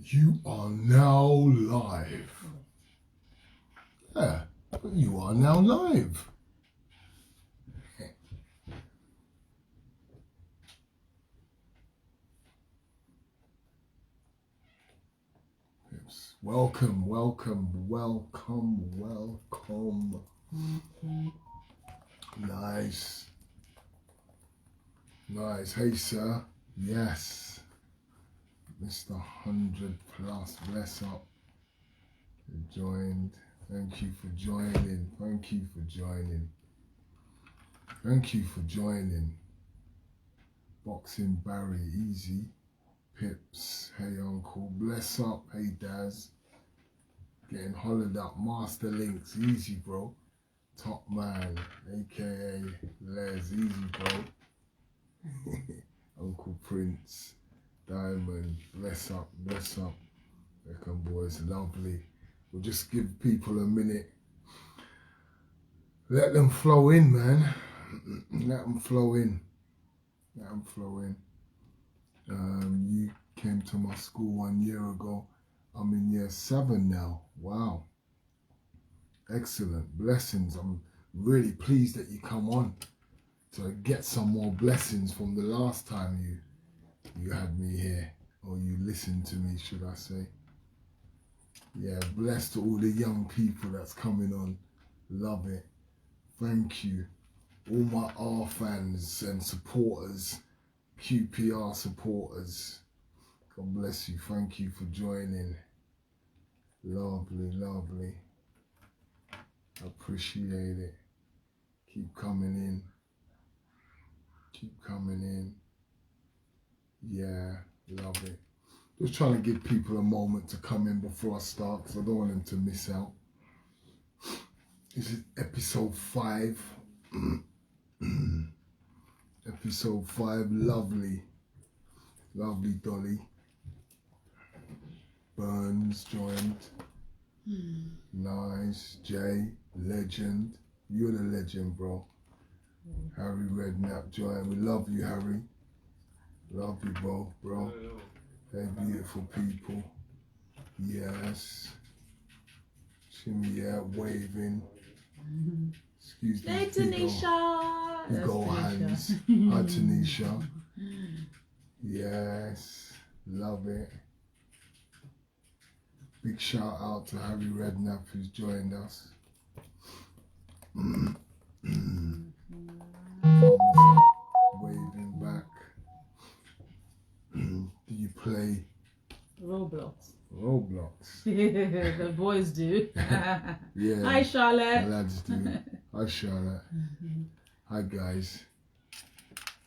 You are now live. Yeah, you are now live. Welcome, welcome, welcome, welcome. Nice. Nice. Hey, sir. Yes. Mr. 100 plus. Bless up. You joined. Thank you for joining. Thank you for joining. Thank you for joining. Boxing Barry, easy. Pips, hey uncle, bless up, hey Daz. Getting hollowed up, Master Links, easy bro. Top man, aka Les, easy bro. Uncle Prince, Diamond, bless up, bless up. Reckon boys, lovely. We'll just give people a minute. Let them flow in, man. Let them flow in. Let them flow in. You came to my school 1 year ago. I'm in year 7 now. Wow. Excellent. Blessings. I'm really pleased that you come on to get some more blessings from the last time you had me here, or you listened to me, should I say. Yeah, blessed to all the young people that's coming on. Love it. Thank you. All my R fans and supporters, QPR supporters. God bless you. Thank you for joining. Lovely, lovely. Appreciate it. Keep coming in. Keep coming in. Yeah, love it. Just trying to give people a moment to come in before I start, because I don't want them to miss out. This is episode 5. Episode 5, lovely. Lovely Dolly. Burns joined. Nice. Jay, legend. You're the legend, bro. Harry Redknapp joined. We love you, Harry. Love you, bro. Hey, beautiful people. Yes. Shimmy out, waving. Excuse me. Hey, Tanisha. Big old hands. Hi, Tanisha. Yes. Love it. Big shout out to Harry Redknapp who's joined us. Waving back. Do you play Roblox? Roblox. The boys do. Yeah. Hi, Charlotte. The lads do. Hi, Charlotte. Hi, guys.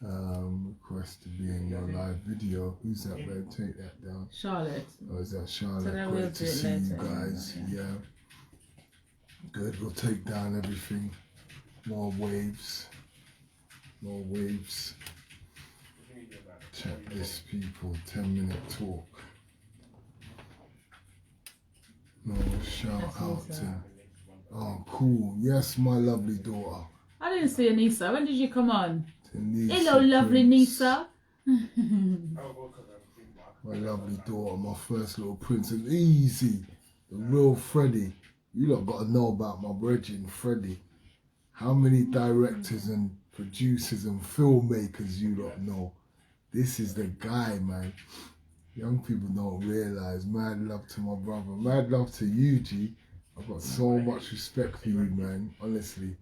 Request to be in your live video. Who's that, babe? Take that down. Charlotte. Oh, is that Charlotte? So then Great we'll to do it see you later. guys. Yeah. Good. We'll take down everything. More waves. More waves. Check this, people. 10-minute talk. No, shout out to. Oh, cool. Yes, my lovely daughter. I didn't see Anissa. When did you come on? Tanisa Hello, lovely Prince. Nisa. My lovely daughter, my first little prince. And easy. The real Freddie. You lot got to know about my brethren, Freddie. How many directors and producers and filmmakers you lot know? This is the guy, man. Young people don't realise. Mad love to my brother. Mad love to you, G. I've got so much respect for you, man. Honestly.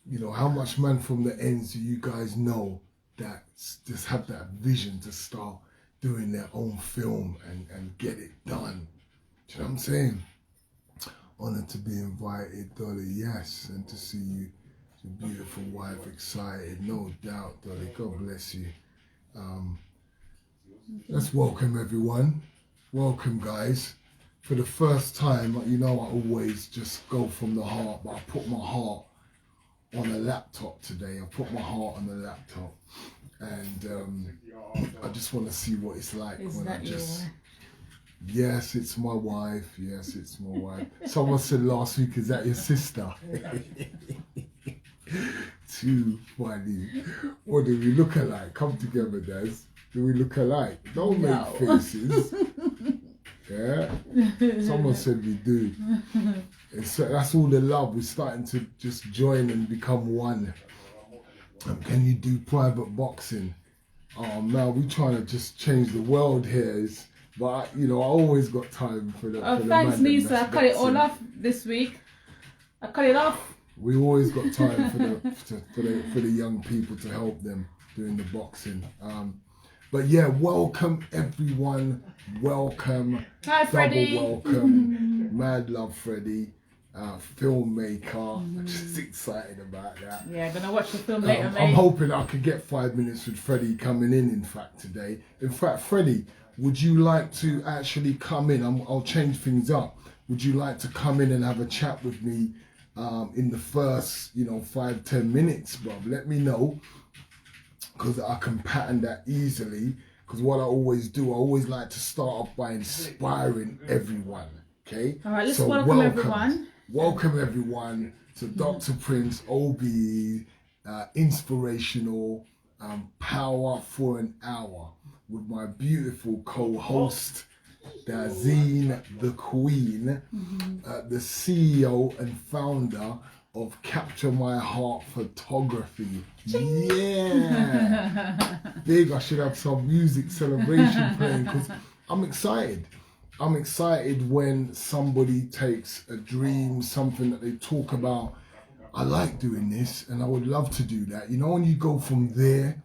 You know, how much man from the ends do you guys know that just have that vision to start doing their own film and get it done? Do you know what I'm saying? Honoured to be invited, Dolly, yes, and to see you, your beautiful wife, excited, no doubt, Dolly. God bless you. Let's welcome everyone. Welcome, guys. For the first time, you know, I always just go from the heart, but I put my heart on a laptop today. I put my heart on the laptop, and I just want to see what it's like when I just. Yes, it's my wife. Yes, it's my wife. Someone said last week, is that your sister? Too funny. What do we look alike? Come together, Des. Do we look alike? Don't make faces. Yeah, someone said we do. That's all the love. We're starting to just join and become one. Can you do private boxing? Man, we trying to just change the world here. But I always got time for the. For thanks, the Nisa. I cut it all off this week. I cut it off. We always got time for the young people to help them doing the boxing. But yeah, welcome everyone. Welcome. Hi, Freddie. Welcome. Mad love, Freddie. Filmmaker. I'm just excited about that. Yeah, gonna watch the film later, mate. I'm hoping I could get 5 minutes with Freddie coming in fact, today. In fact, Freddie, would you like to actually come in? I'll change things up. Would you like to come in and have a chat with me in the first, 5-10 minutes, bro? Let me know, because I can pattern that easily. Because what I always do, I always like to start off by inspiring everyone. Okay? All right, let's welcome everyone. Welcome everyone to Dr. Prince OBE Inspirational Power for an Hour with my beautiful co-host, Dazine the Queen, the CEO and founder of Capture My Heart Photography. Yeah! Big, I should have some music celebration playing because I'm excited. I'm excited when somebody takes a dream, something that they talk about. I like doing this and I would love to do that. When you go from there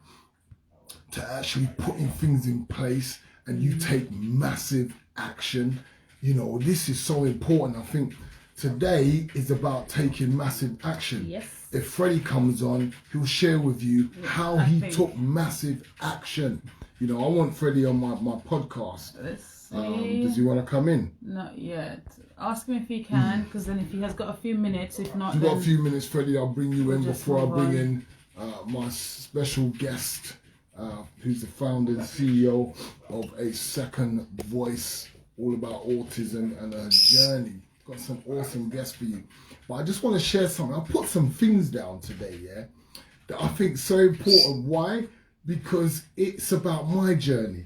to actually putting things in place and you take massive action, this is so important. I think today is about taking massive action. Yes. If Freddie comes on, he'll share with you how he took massive action. I want Freddie on my podcast. Does he want to come in? Not yet. Ask him if he can, because then if he has got a few minutes, if not, if you've got a few minutes, Freddie, I'll bring you in before I bring in my special guest, who's the founder and CEO of A Second Voice, all about autism and a journey. Got some awesome guests for you. But I just want to share something. I put some things down today, that I think so important. Why? Because it's about my journey.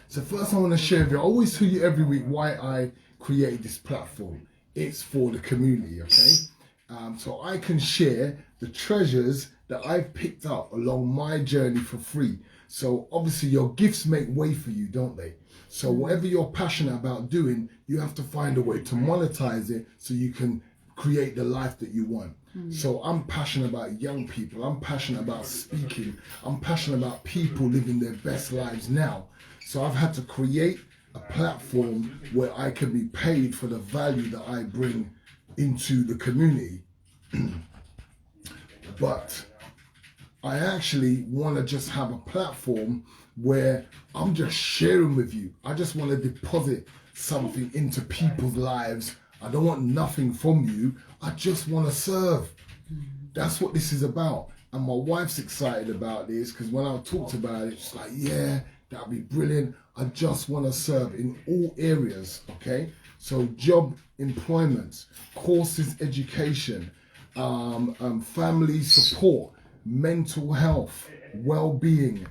So first I want to share with you, I always tell you every week why I created this platform. It's for the community, okay? So I can share the treasures that I've picked up along my journey for free. So obviously your gifts make way for you, don't they? So whatever you're passionate about doing, you have to find a way to monetize it so you can create the life that you want. So I'm passionate about young people. I'm passionate about speaking. I'm passionate about people living their best lives now. So I've had to create a platform where I can be paid for the value that I bring into the community. But I actually want to just have a platform where I'm just sharing with you. I just want to deposit something into people's lives. I don't want nothing from you. I just want to serve. That's what this is about. And my wife's excited about this because when I talked about it, she's like, yeah, that'd be brilliant. I just want to serve in all areas, okay? So job, employment, courses, education, family support, mental health, well-being.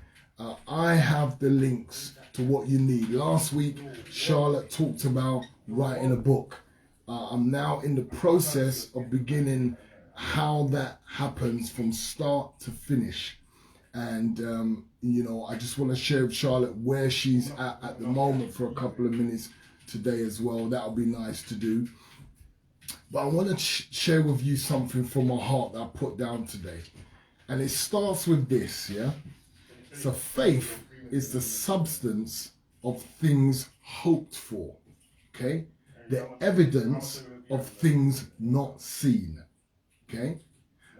I have the links to what you need. Last week, Charlotte talked about writing a book. I'm now in the process of beginning how that happens from start to finish. And, I just want to share with Charlotte where she's at the moment for a couple of minutes today as well. That'll be nice to do. But I want to share with you something from my heart that I put down today. And it starts with this, yeah? So faith is the substance of things hoped for, okay? The evidence of things not seen, okay?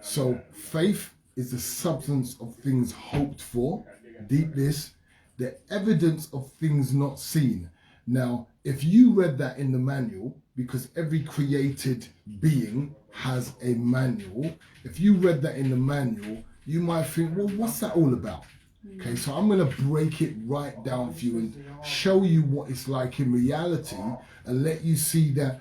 So faith is the substance of things hoped for, deep this, the evidence of things not seen. Now, if you read that in the manual, because every created being has a manual, if you read that in the manual, you might think, well, what's that all about? Okay, so I'm going to break it right down for you and show you what it's like in reality and let you see that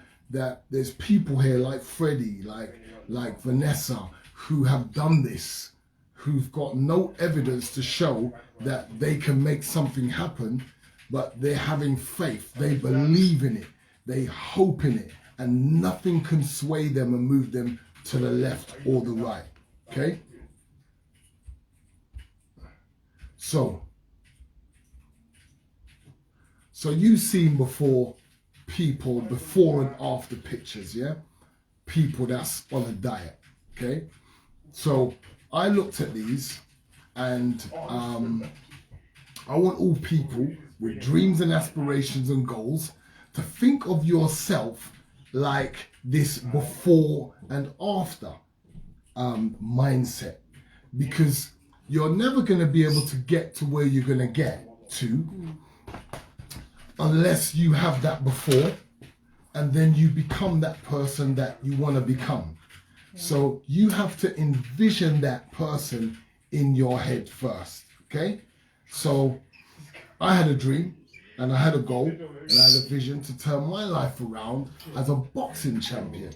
there's people here like Freddie, like Vanessa, who have done this, who've got no evidence to show that they can make something happen, but they're having faith. They believe in it. They hope in it. And nothing can sway them and move them to the left or the right. Okay? So you've seen before people before and after pictures, yeah? People that's on a diet, okay? So I looked at these and I want all people with dreams and aspirations and goals to think of yourself like this before and after mindset, because you're never going to be able to get to where you're going to get to unless you have that before and then you become that person that you want to become. So you have to envision that person in your head first, okay? So I had a dream and I had a goal and I had a vision to turn my life around as a boxing champion.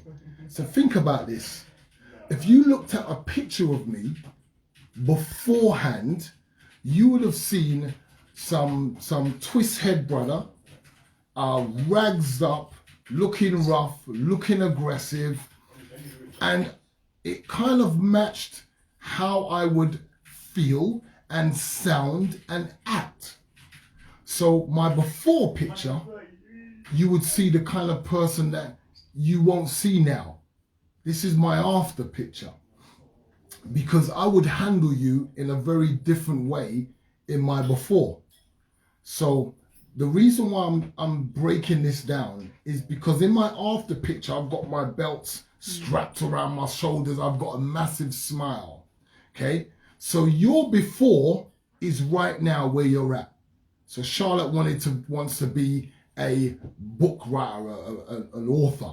So think about this. If you looked at a picture of me beforehand, you would have seen some twist head brother, rags up, looking rough, looking aggressive, and it kind of matched how I would feel and sound and act. So my before picture, you would see the kind of person that you won't see now. This is my after picture, because I would handle you in a very different way in my before. So the reason why I'm breaking this down is because in my after picture, I've got my belts strapped around my shoulders. I've got a massive smile. Okay. So your before is right now where you're at. So Charlotte wants to be a book writer, an author.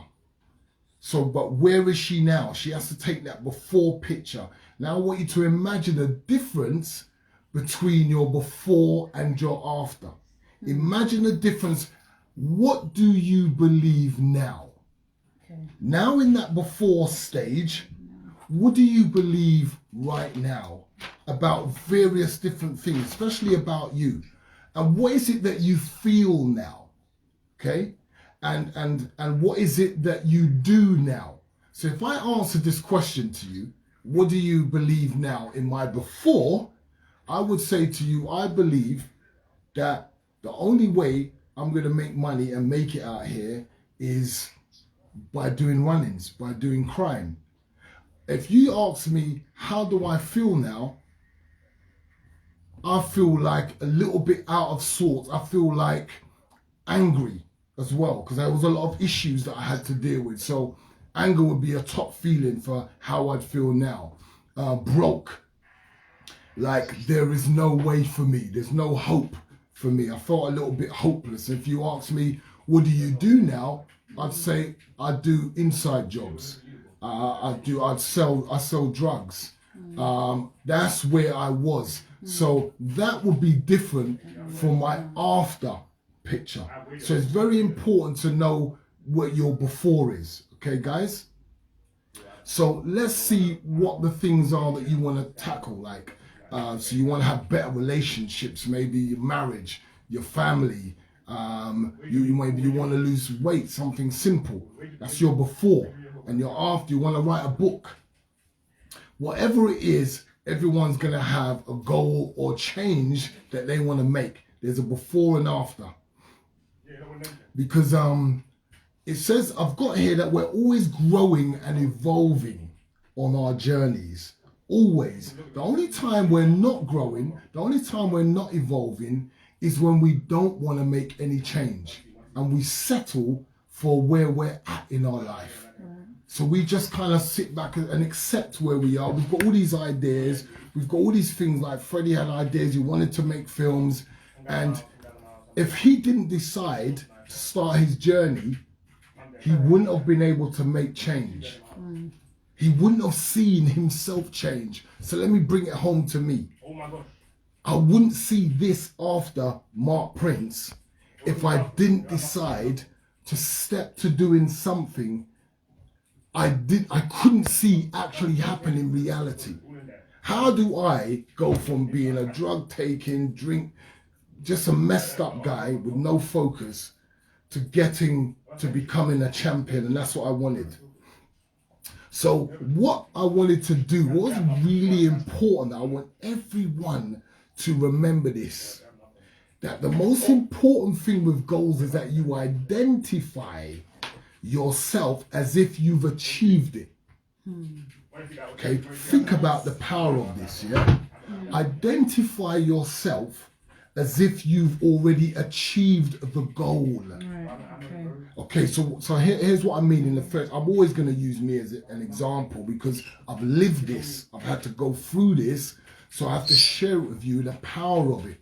So, but where is she now? She has to take that before picture. Now I want you to imagine the difference between your before and your after. Imagine the difference. What do you believe now? Okay. Now in that before stage, what do you believe right now about various different things, especially about you? And what is it that you feel now? Okay? And what is it that you do now? So if I answer this question to you, what do you believe now in my before? I would say to you, I believe that the only way I'm going to make money and make it out here is by doing run-ins, by doing crime. If you ask me, how do I feel now? I feel like a little bit out of sorts. I feel like angry as well, because there was a lot of issues that I had to deal with. So anger would be a top feeling for how I'd feel now. Broke. Like there is no way for me. There's no hope for me. I felt a little bit hopeless. If you ask me, what do you do now? I'd say I do inside jobs. I sell drugs. That's where I was. So that would be different from my after picture. So it's very important to know what your before is. Okay, guys? So let's see what the things are that you want to tackle. Like, so you want to have better relationships, maybe your marriage, your family. Maybe you want to lose weight, something simple. That's your before. And your after, you want to write a book. Whatever it is, everyone's going to have a goal or change that they want to make. There's a before and after. Because it says, I've got here that we're always growing and evolving on our journeys. Always. The only time we're not growing, the only time we're not evolving is when we don't want to make any change. And we settle for where we're at in our life. So we just kind of sit back and accept where we are. We've got all these ideas. We've got all these things, like Freddie had ideas. He wanted to make films. And if he didn't decide to start his journey, he wouldn't have been able to make change. He wouldn't have seen himself change. So let me bring it home to me. I wouldn't see this after Mark Prince if I didn't decide to step to doing something I couldn't see actually happen in reality. How do I go from being a drug taking, just a messed up guy with no focus to becoming a champion, and that's what I wanted. So what I wanted to do was really important. I want everyone to remember this, that the most important thing with goals is that you identify yourself as if you've achieved it. Okay, think about the power of this, yeah? Identify yourself as if you've already achieved the goal. Okay, so here's what I mean in the first. I'm always going to use me as an example because I've lived this. I've had to go through this, so I have to share it with you, the power of it.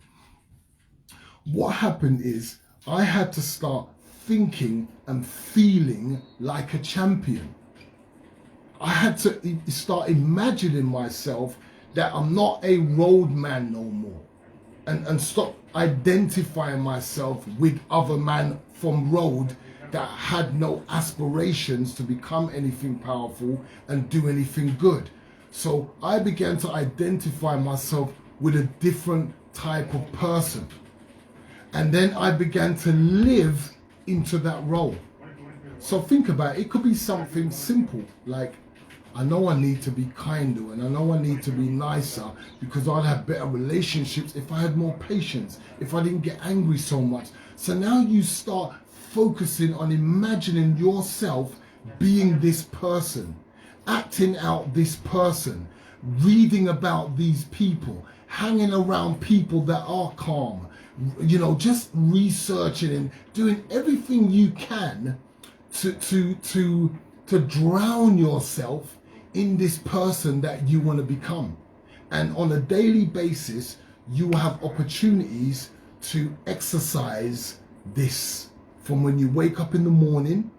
What happened is I had to start thinking and feeling like a champion. I had to start imagining myself that I'm not a roadman no more, and stop identifying myself with other man from road that had no aspirations to become anything powerful and do anything good. So I began to identify myself with a different type of person. And then I began to live into that role. So think about it. It could be something simple like, I know I need to be kinder and I know I need to be nicer because I'd have better relationships if I had more patience, if I didn't get angry so much. So now you start focusing on imagining yourself being this person, acting out this person, reading about these people, hanging around people that are calm, you know, just researching and doing everything you can to drown yourself in this person that you want to become. And on a daily basis, you will have opportunities to exercise this from when you wake up in the morning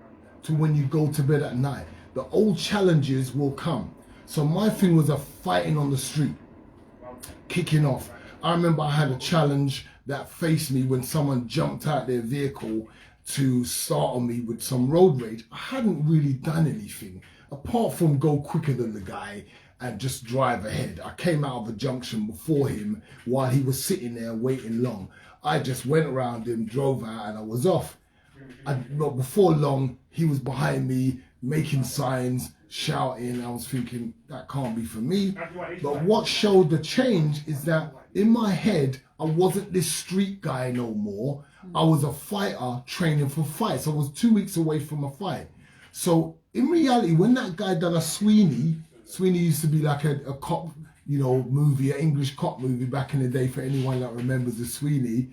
to when you go to bed at night. The old challenges will come. So my thing was a fighting on the street, kicking off. I remember I had a challenge that faced me when someone jumped out their vehicle to start on me with some road rage. I hadn't really done anything apart from go quicker than the guy and just drive ahead. I came out of the junction before him while he was sitting there waiting long. I just went around him, drove out, and I was off. But before long, he was behind me, making signs, shouting. I was thinking, that can't be for me. But what showed the change is that in my head, I wasn't this street guy no more. I was a fighter training for fights. I was 2 weeks away from a fight. So in reality, when that guy done a Sweeney used to be like a cop, you know, movie, an English cop movie back in the day for anyone that remembers the Sweeney.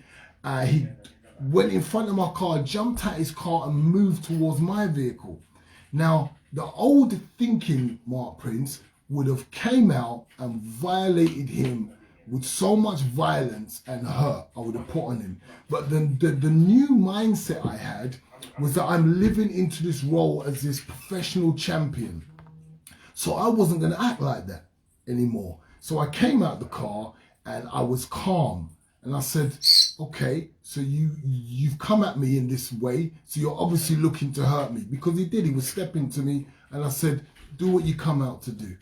He went in front of my car, jumped out his car and moved towards my vehicle. Now, the old thinking Mark Prince would have came out and violated him with so much violence and hurt I would have put on him. But the new mindset I had was that I'm living into this role as this professional champion. So I wasn't going to act like that anymore. So I came out the car and I was calm. And I said, okay, so you've come at me in this way, so you're obviously looking to hurt me. Because he did, he was stepping to me, and I said, do what you come out to do.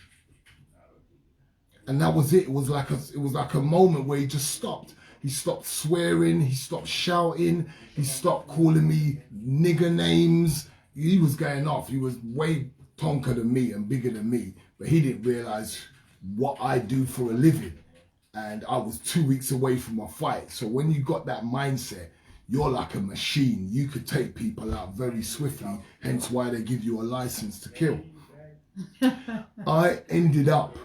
And that was it. It was like a moment where he just stopped. He stopped swearing, he stopped shouting, he stopped calling me nigger names. He was going off. He was way tonker than me and bigger than me, but he didn't realize what I do for a living. And I was 2 weeks away from a fight. So when you got that mindset, you're like a machine. You could take people out very swiftly, hence why they give you a license to kill. I ended up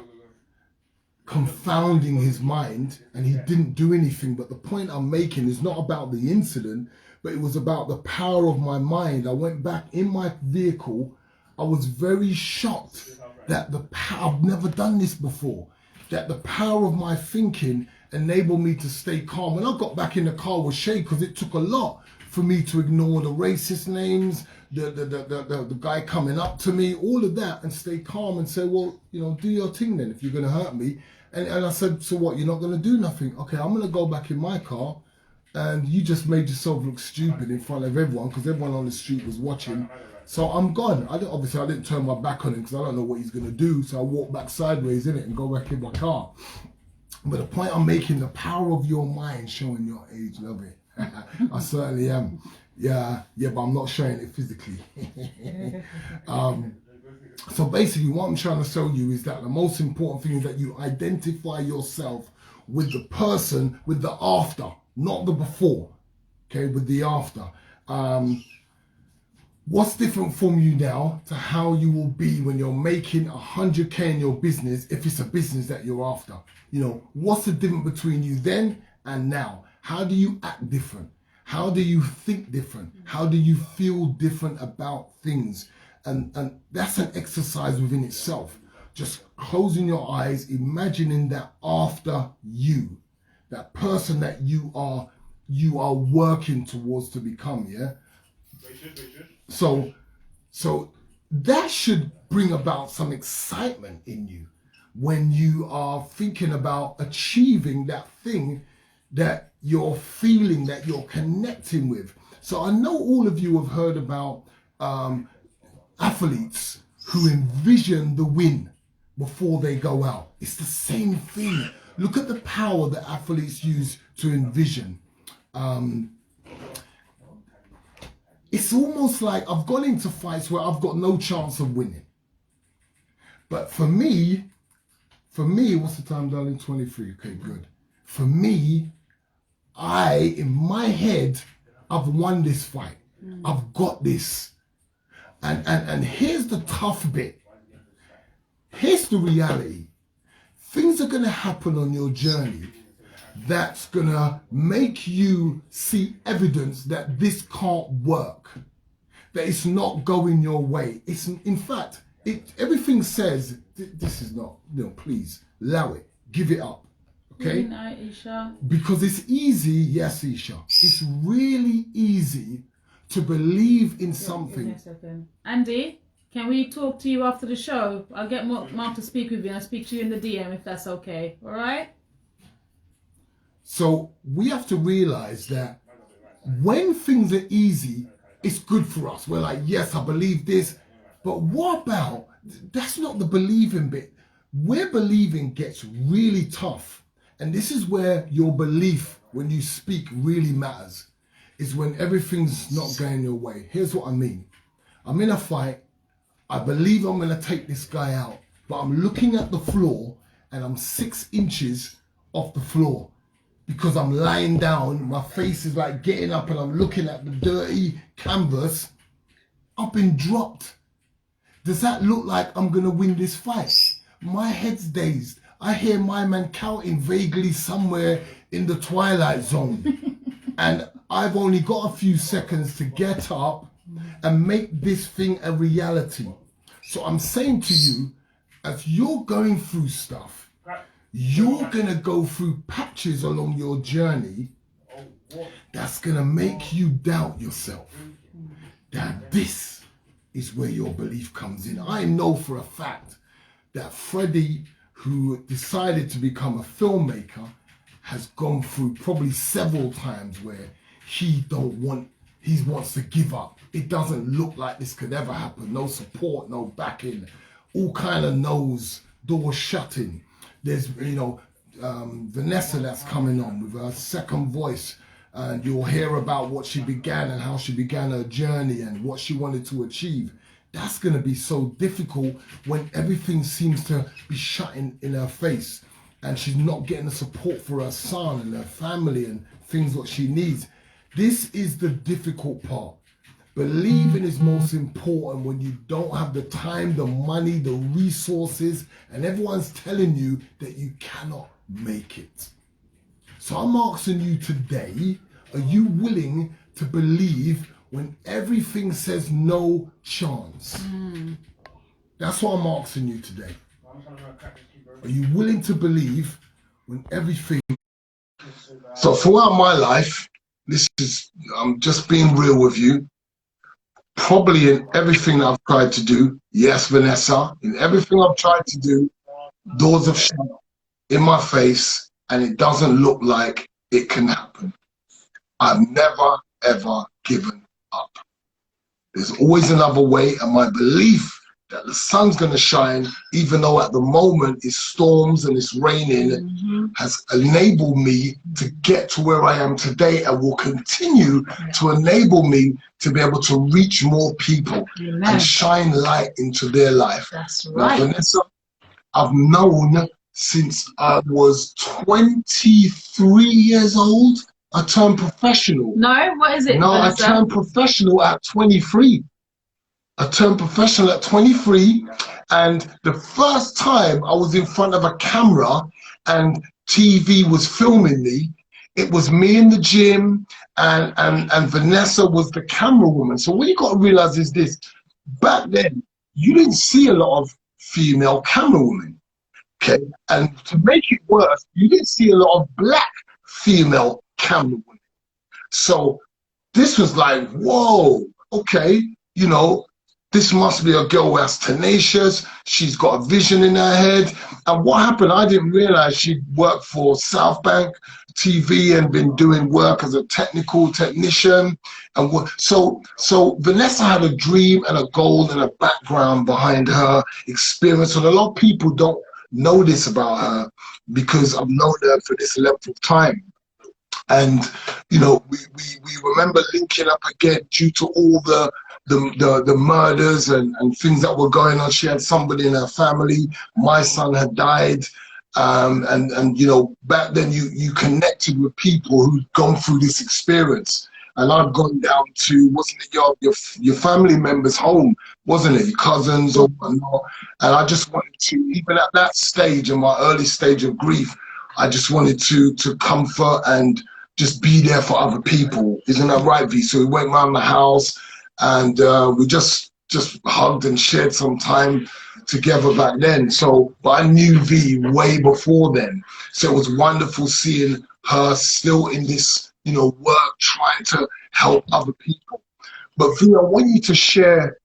confounding his mind and he didn't do anything. But the point I'm making is not about the incident, but it was about the power of my mind. I went back in my vehicle. I was very shocked that I've never done this before. That the power of my thinking enabled me to stay calm. When I got back in the car with Shay, because it took a lot for me to ignore the racist names, the guy coming up to me, all of that, and stay calm and say, well, you know, do your thing then if you're going to hurt me. And I said, so what, you're not going to do nothing? Okay, I'm going to go back in my car, and you just made yourself look stupid in front of everyone because everyone on the street was watching. So I'm gone. I didn't turn my back on him because I don't know what he's going to do. So I walked back sideways in it and go back in my car. But the point I'm making, the power of your mind, showing your age, love it. I certainly am. Yeah, but I'm not showing it physically. So basically what I'm trying to show you is that the most important thing is that you identify yourself with the person, with the after, not the before, okay, with the after. What's different from you now to how you will be when you're making 100K in your business, if it's a business that you're after? You know, what's the difference between you then and now? How do you act different? How do you think different? How do you feel different about things? And that's an exercise within itself. Just closing your eyes, imagining that after you, that person that you are working towards to become, yeah? So that should bring about some excitement in you when you are thinking about achieving that thing that you're feeling, that you're connecting with. So I know all of you have heard about athletes who envision the win before they go out. It's the same thing. Look at the power that athletes use to envision. It's almost like I've gone into fights where I've got no chance of winning. But for me, what's the time, darling? 23. Okay, good. For me, in my head, I've won this fight. I've got this. And here's the tough bit. Here's the reality. Things are going to happen on your journey that's going to make you see evidence that this can't work, that it's not going your way. It's, in fact, everything says, this is not, please, allow it, give it up, okay? Good night, Isha. Because it's easy, yes, Isha, it's really easy to believe in something. Give me a second. Andy, can we talk to you after the show? I'll get Mark to speak with you and I'll speak to you in the DM if that's okay, all right? So we have to realize that when things are easy, it's good for us. We're like, yes, I believe this. But what about, that's not the believing bit. Where believing gets really tough, and this is where your belief when you speak really matters, is when everything's not going your way. Here's what I mean. I'm in a fight. I believe I'm going to take this guy out, but I'm looking at the floor and I'm 6 inches off the floor. Because I'm lying down, my face is like getting up and I'm looking at the dirty canvas. I've been dropped. Does that look like I'm gonna win this fight? My head's dazed. I hear my man counting vaguely somewhere in the twilight zone. And I've only got a few seconds to get up and make this thing a reality. So I'm saying to you, as you're going through stuff, you're going to go through patches along your journey that's going to make you doubt yourself. That this is where your belief comes in. I know for a fact that Freddie, who decided to become a filmmaker, has gone through probably several times where he wants to give up. It doesn't look like this could ever happen. No support, no backing, all kind of no's, doors shutting. There's, Vanessa that's coming on with her second voice, and you'll hear about what she began and how she began her journey and what she wanted to achieve. That's going to be so difficult when everything seems to be shut in her face and she's not getting the support for her son and her family and things what she needs. This is the difficult part. Believing is most important when you don't have the time, the money, the resources, and everyone's telling you that you cannot make it. So I'm asking you today, are you willing to believe when everything says no chance? That's what I'm asking you today. Are you willing to believe when everything... So throughout my life, I'm just being real with you, probably in everything I've tried to do, yes, Vanessa, in everything I've tried to do, doors have shut in my face and it doesn't look like it can happen. I've never, ever given up. There's always another way, and my belief that the sun's going to shine, even though at the moment it's storms and it's raining, has enabled me to get to where I am today, and will continue to enable me to be able to reach more people and shine light into their life. That's right. Now, Vanessa, I've known since I was 23 years old. I turned professional. No, what is it? No, I turned professional at 23. I turned professional at 23, and the first time I was in front of a camera and TV was filming me, it was me in the gym, and Vanessa was the camera woman. So what you got to realize is this: back then, you didn't see a lot of female camera women, okay? And to make it worse, you didn't see a lot of black female camera women. So this was like, whoa, okay, you know, this must be a girl that's tenacious. She's got a vision in her head. And what happened, I didn't realize she'd worked for South Bank TV and been doing work as a technical technician. And so Vanessa had a dream and a goal and a background behind her experience. And a lot of people don't know this about her because I've known her for this length of time. And, you know, we remember linking up again due to all the murders and things that were going on. She had somebody in her family. My son had died. And you know, back then you connected with people who'd gone through this experience. And I'd gone down to, wasn't it your family member's home, wasn't it? Your cousins or whatnot. And I just wanted to, even at that stage, in my early stage of grief, I just wanted to comfort and just be there for other people. Isn't that right, V? So we went around the house and we just hugged and shared some time together back then. So, but I knew V way before then. So it was wonderful seeing her still in this, you know, work, trying to help other people. But V, I want you to share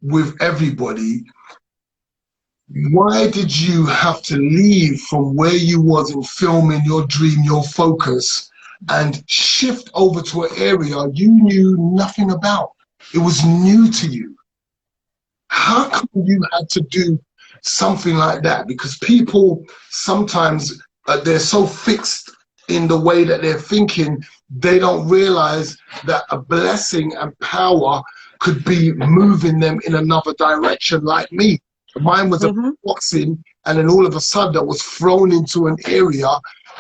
with everybody, why did you have to leave from where you was in filming your dream, your focus, and shift over to an area you knew nothing about? It was new to you. How come you had to do something like that? Because people sometimes, they're so fixed in the way that they're thinking, they don't realize that a blessing and power could be moving them in another direction, like me. Mine was a boxing, and then all of a sudden I was thrown into an area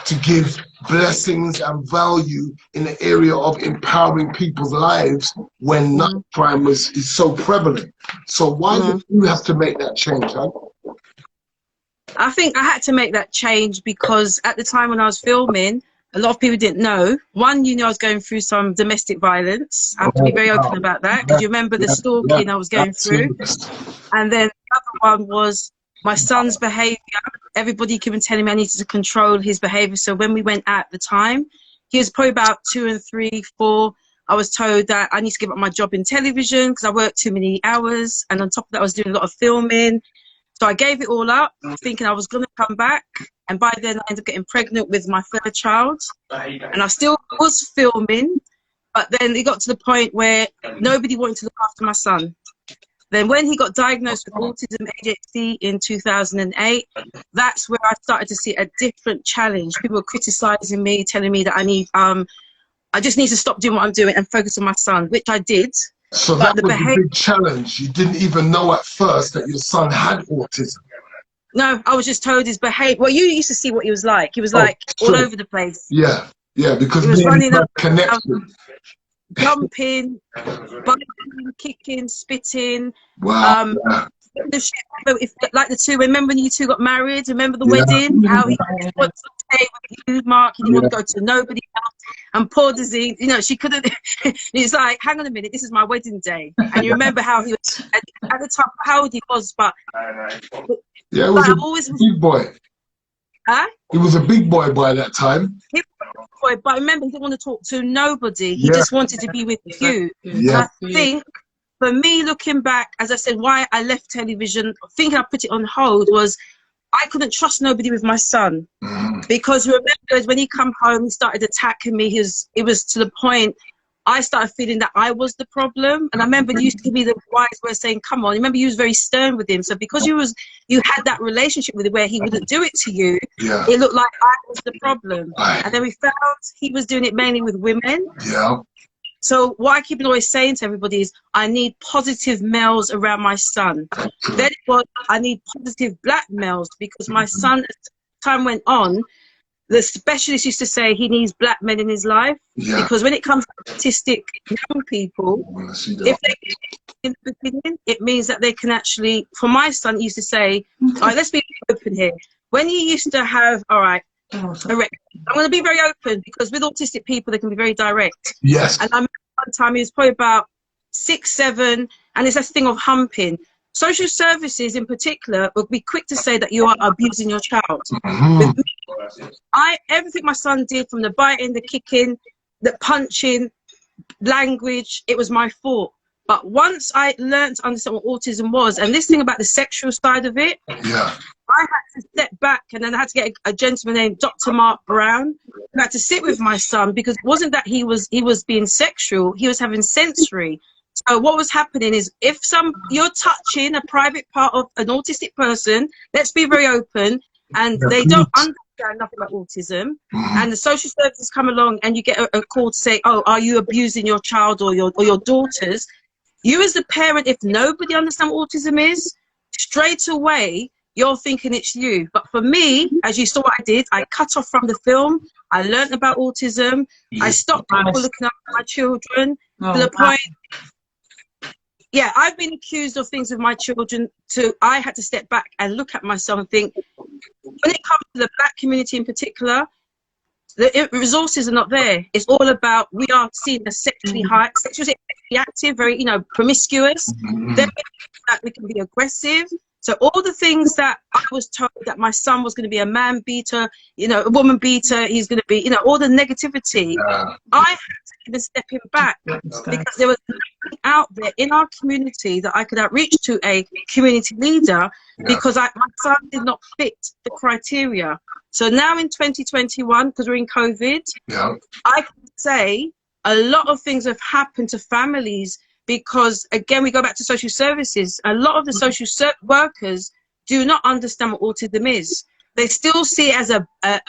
to give blessings and value in the area of empowering people's lives when knife crime is so prevalent. So why did you have to make that change, huh? I think I had to make that change because at the time when I was filming, a lot of people didn't know. One, you know, I was going through some domestic violence. I have to be very open about that, because you remember the stalking I was going through. And then the other one was my son's behavior. Everybody kept telling me I needed to control his behavior. So when we went out at the time, he was probably about 2 and 3, 4. I was told that I need to give up my job in television because I worked too many hours. And on top of that, I was doing a lot of filming. So I gave it all up, thinking I was going to come back. And by then, I ended up getting pregnant with my third child. And I still was filming. But then it got to the point where nobody wanted to look after my son. Then when he got diagnosed with autism ADHD in 2008, that's where I started to see a different challenge. People were criticizing me, telling me that I just need to stop doing what I'm doing and focus on my son, which I did. So that was a big challenge. You didn't even know at first that your son had autism. No, I was just told his behavior. Well, you used to see what he was like. He was like all over the place. Yeah, yeah, because he was running up, connection. Jumping, biting, kicking, spitting. Wow. Like the two, remember when you two got married? Remember the wedding? How he wanted to stay with you, Mark. He didn't want to go to nobody else. And poor Dizzy, you know, she couldn't. He's like, hang on a minute, this is my wedding day. And you remember how he was at the time, how old he was, but yeah, it was a big boy. Huh? He was a big boy by that time. He was a big boy, but remember, he didn't want to talk to nobody. He just wanted to be with you. Yeah. I think, for me, looking back, as I said, why I left television, thinking I put it on hold, was I couldn't trust nobody with my son. Because remember, when he come home, he started attacking me. It was to the point I started feeling that I was the problem. And I remember you used to give me the wise words saying, come on. Remember, you was very stern with him. So because you had that relationship with him where he wouldn't do it to you, it looked like I was the problem. And then we found he was doing it mainly with women. So what I keep always saying to everybody is, I need positive males around my son. Then it was, I need positive black males, because my son, as time went on, the specialist used to say he needs black men in his life, because when it comes to autistic young people, if they in the beginning, it means that they can actually, for my son, he used to say, all right, let's be open here. When you used to have, all right, I'm going to be very open, because with autistic people, they can be very direct. And I remember one time he was probably about 6, 7, and it's that thing of humping. Social services in particular would be quick to say that you are abusing your child. With me, everything my son did, from the biting, the kicking, the punching, language, it was my fault. But once I learned to understand what autism was, and this thing about the sexual side of it, I had to step back, and then I had to get a gentleman named Dr. Mark Brown. I had to sit with my son, because it wasn't that he was being sexual, he was having sensory. So what was happening is, if you're touching a private part of an autistic person, let's be very open, and they don't understand nothing about autism, and the social services come along and you get a call to say, oh, are you abusing your child or your daughters? You as the parent, if nobody understands what autism is, straight away you're thinking it's you. But for me, as you saw what I did, I cut off from the film. I learned about autism. I stopped people looking after my children to the point. Yeah, I've been accused of things with my children I had to step back and look at myself and think, when it comes to the black community in particular, the resources are not there. It's all about, we are seen as sexually active, very, promiscuous. Then we can be aggressive. So all the things that I was told, that my son was going to be a man beater, a woman beater, he's going to be, all the negativity, I had to even step him back, because there was nothing out there in our community that I could outreach to a community leader, because my son did not fit the criteria. So now in 2021, because we're in COVID, I can say a lot of things have happened to families, because again, we go back to social services. A lot of the social workers do not understand what autism is. They still see it as a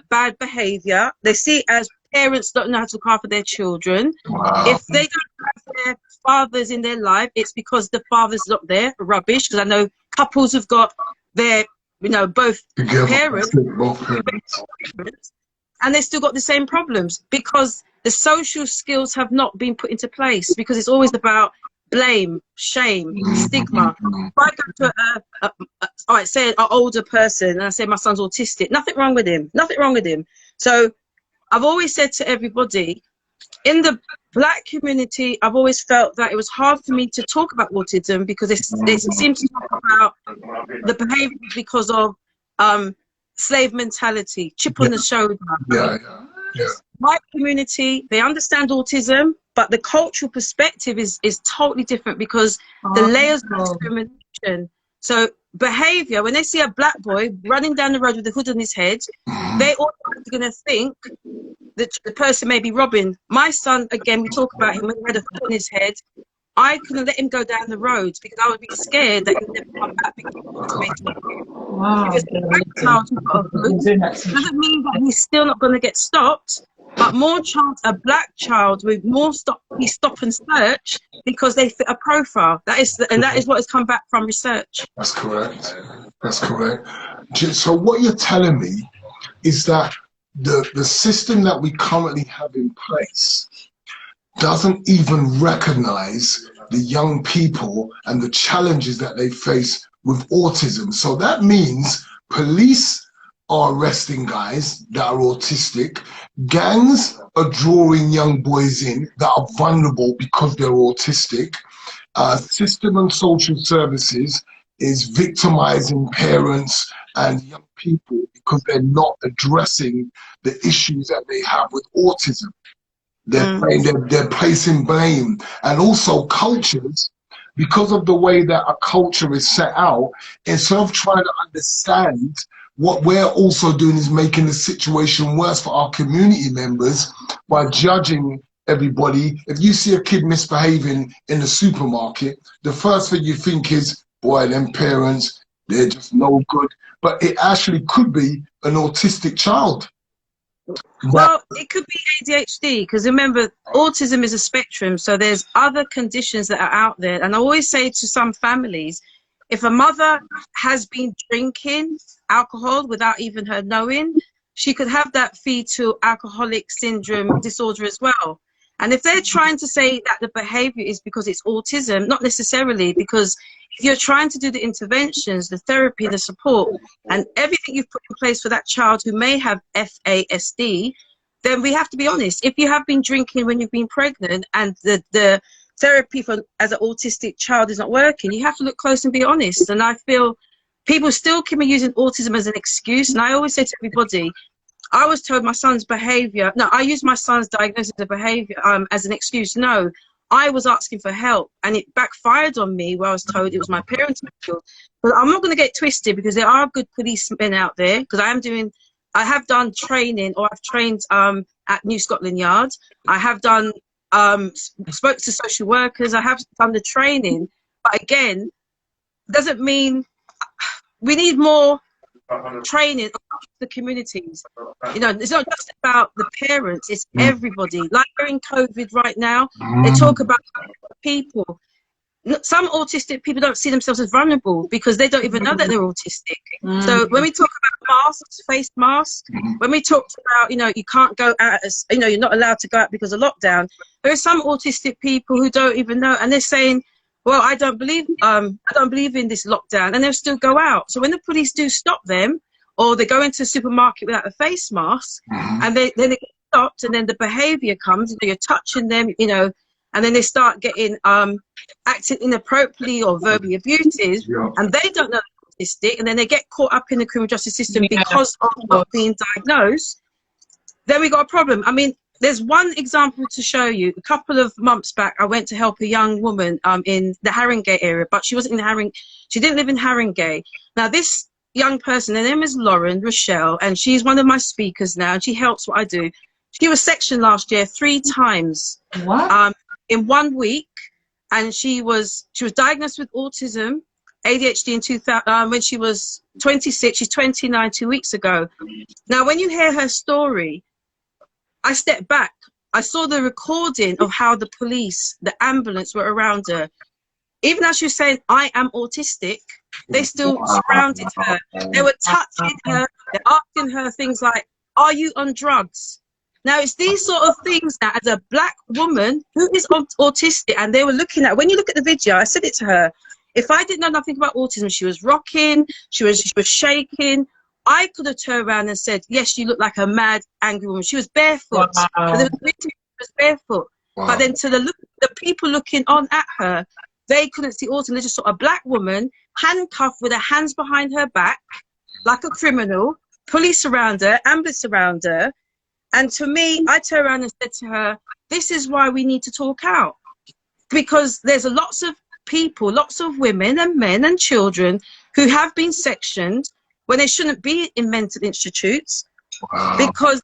bad behavior. They see it as parents don't know how to look after their children. If they don't have their fathers in their life, it's because the father's not there. Rubbish, because I know couples have got their, both parents, and they still got the same problems, because the social skills have not been put into place, because it's always about blame, shame, stigma. If I go to say an older person and I say my son's autistic, nothing wrong with him, nothing wrong with him. So I've always said to everybody, in the black community, I've always felt that it was hard for me to talk about autism, because they seem to talk about the behavior because of slave mentality, chip on the shoulder. My community, they understand autism, but the cultural perspective is totally different, because the layers of discrimination. So behavior, when they see a black boy running down the road with a hood on his head, they automatically going to think that the person may be robbing. My son, again, we talk about him when he had a hood on his head. I couldn't let him go down the road, because I would be scared that he would never come back, because he was making doesn't mean that he's still not going to get stopped, but more chance a black child with more stop and search, because they fit a profile. That is what has come back from research. That's correct. That's correct. So what you're telling me is that the system that we currently have in place doesn't even recognize the young people and the challenges that they face with autism. So that means police are arresting guys that are autistic, gangs are drawing young boys in that are vulnerable because they're autistic, system and social services is victimizing parents and young people because they're not addressing the issues that they have with autism. They're placing blame, and also cultures, because of the way that a culture is set out, instead of trying to understand, what we're also doing is making the situation worse for our community members by judging everybody. If you see a kid misbehaving in the supermarket, the first thing you think is, boy, them parents, they're just no good. But it actually could be an autistic child. Well, it could be ADHD, because remember, autism is a spectrum, so there's other conditions that are out there. And I always say to some families, if a mother has been drinking alcohol without even her knowing, she could have that fetal alcoholic syndrome disorder as well. And if they're trying to say that the behavior is because it's autism, not necessarily, because if you're trying to do the interventions, the therapy, the support, and everything you've put in place for that child who may have FASD, then we have to be honest. If you have been drinking when you've been pregnant and the therapy for as an autistic child is not working, you have to look close and be honest. And I feel people still keep using autism as an excuse. And I always say to everybody, I was told my son's behavior, no, I use my son's diagnosis of behavior as an excuse. No, I was asking for help, and it backfired on me where I was told it was my parents' fault. But I'm not going to get twisted, because there are good policemen out there, because I have done training, or I've trained at New Scotland Yard. I have done, spoke to social workers, I have done the training. But again, doesn't mean we need more training across the communities. You know, it's not just about the parents, it's everybody. Like we're in COVID right now, they talk about people. Some autistic people don't see themselves as vulnerable because they don't even know that they're autistic. So when we talk about masks, face masks, when we talk about, you know, you can't go out, as you know, you're not allowed to go out because of lockdown, there are some autistic people who don't even know, and they're saying, well, I don't believe in this lockdown, and they'll still go out. So when the police do stop them, or they go into a supermarket without a face mask, and then they get stopped, and then the behaviour comes, you know, you're touching them, you know, and then they start getting acting inappropriately or verbally abusive, and they don't know they're autistic, and then they get caught up in the criminal justice system because of not being diagnosed. Then we got a problem. I mean, there's one example to show you. A couple of months back, I went to help a young woman in the Haringey area, but she wasn't in Haringey. She didn't live in Haringey. Now, this young person, her name is Lauren Rochelle, and she's one of my speakers now, and she helps what I do. She was sectioned last year 3 times in 1 week, and she was diagnosed with autism, ADHD in 2000 when she was 26. She's 29 2 weeks ago. Now, when you hear her story, I stepped back. I saw the recording of how the police, the ambulance were around her. Even as she was saying, I am autistic, they still surrounded her. They were touching her. They're asking her things like, are you on drugs? Now, it's these sort of things that as a black woman who is autistic, and they were looking at, when you look at the video, I said it to her, if I didn't know nothing about autism, she was rocking, she was shaking, I could have turned around and said, yes, you look like a mad, angry woman. She was barefoot. She was barefoot. But then to the people looking on at her, they couldn't see autism. They just saw a black woman handcuffed with her hands behind her back, like a criminal, police around her, ambulance around her. And to me, I turned around and said to her, this is why we need to talk out. Because there's lots of people, lots of women and men and children who have been sectioned when they shouldn't be in mental institutes. Because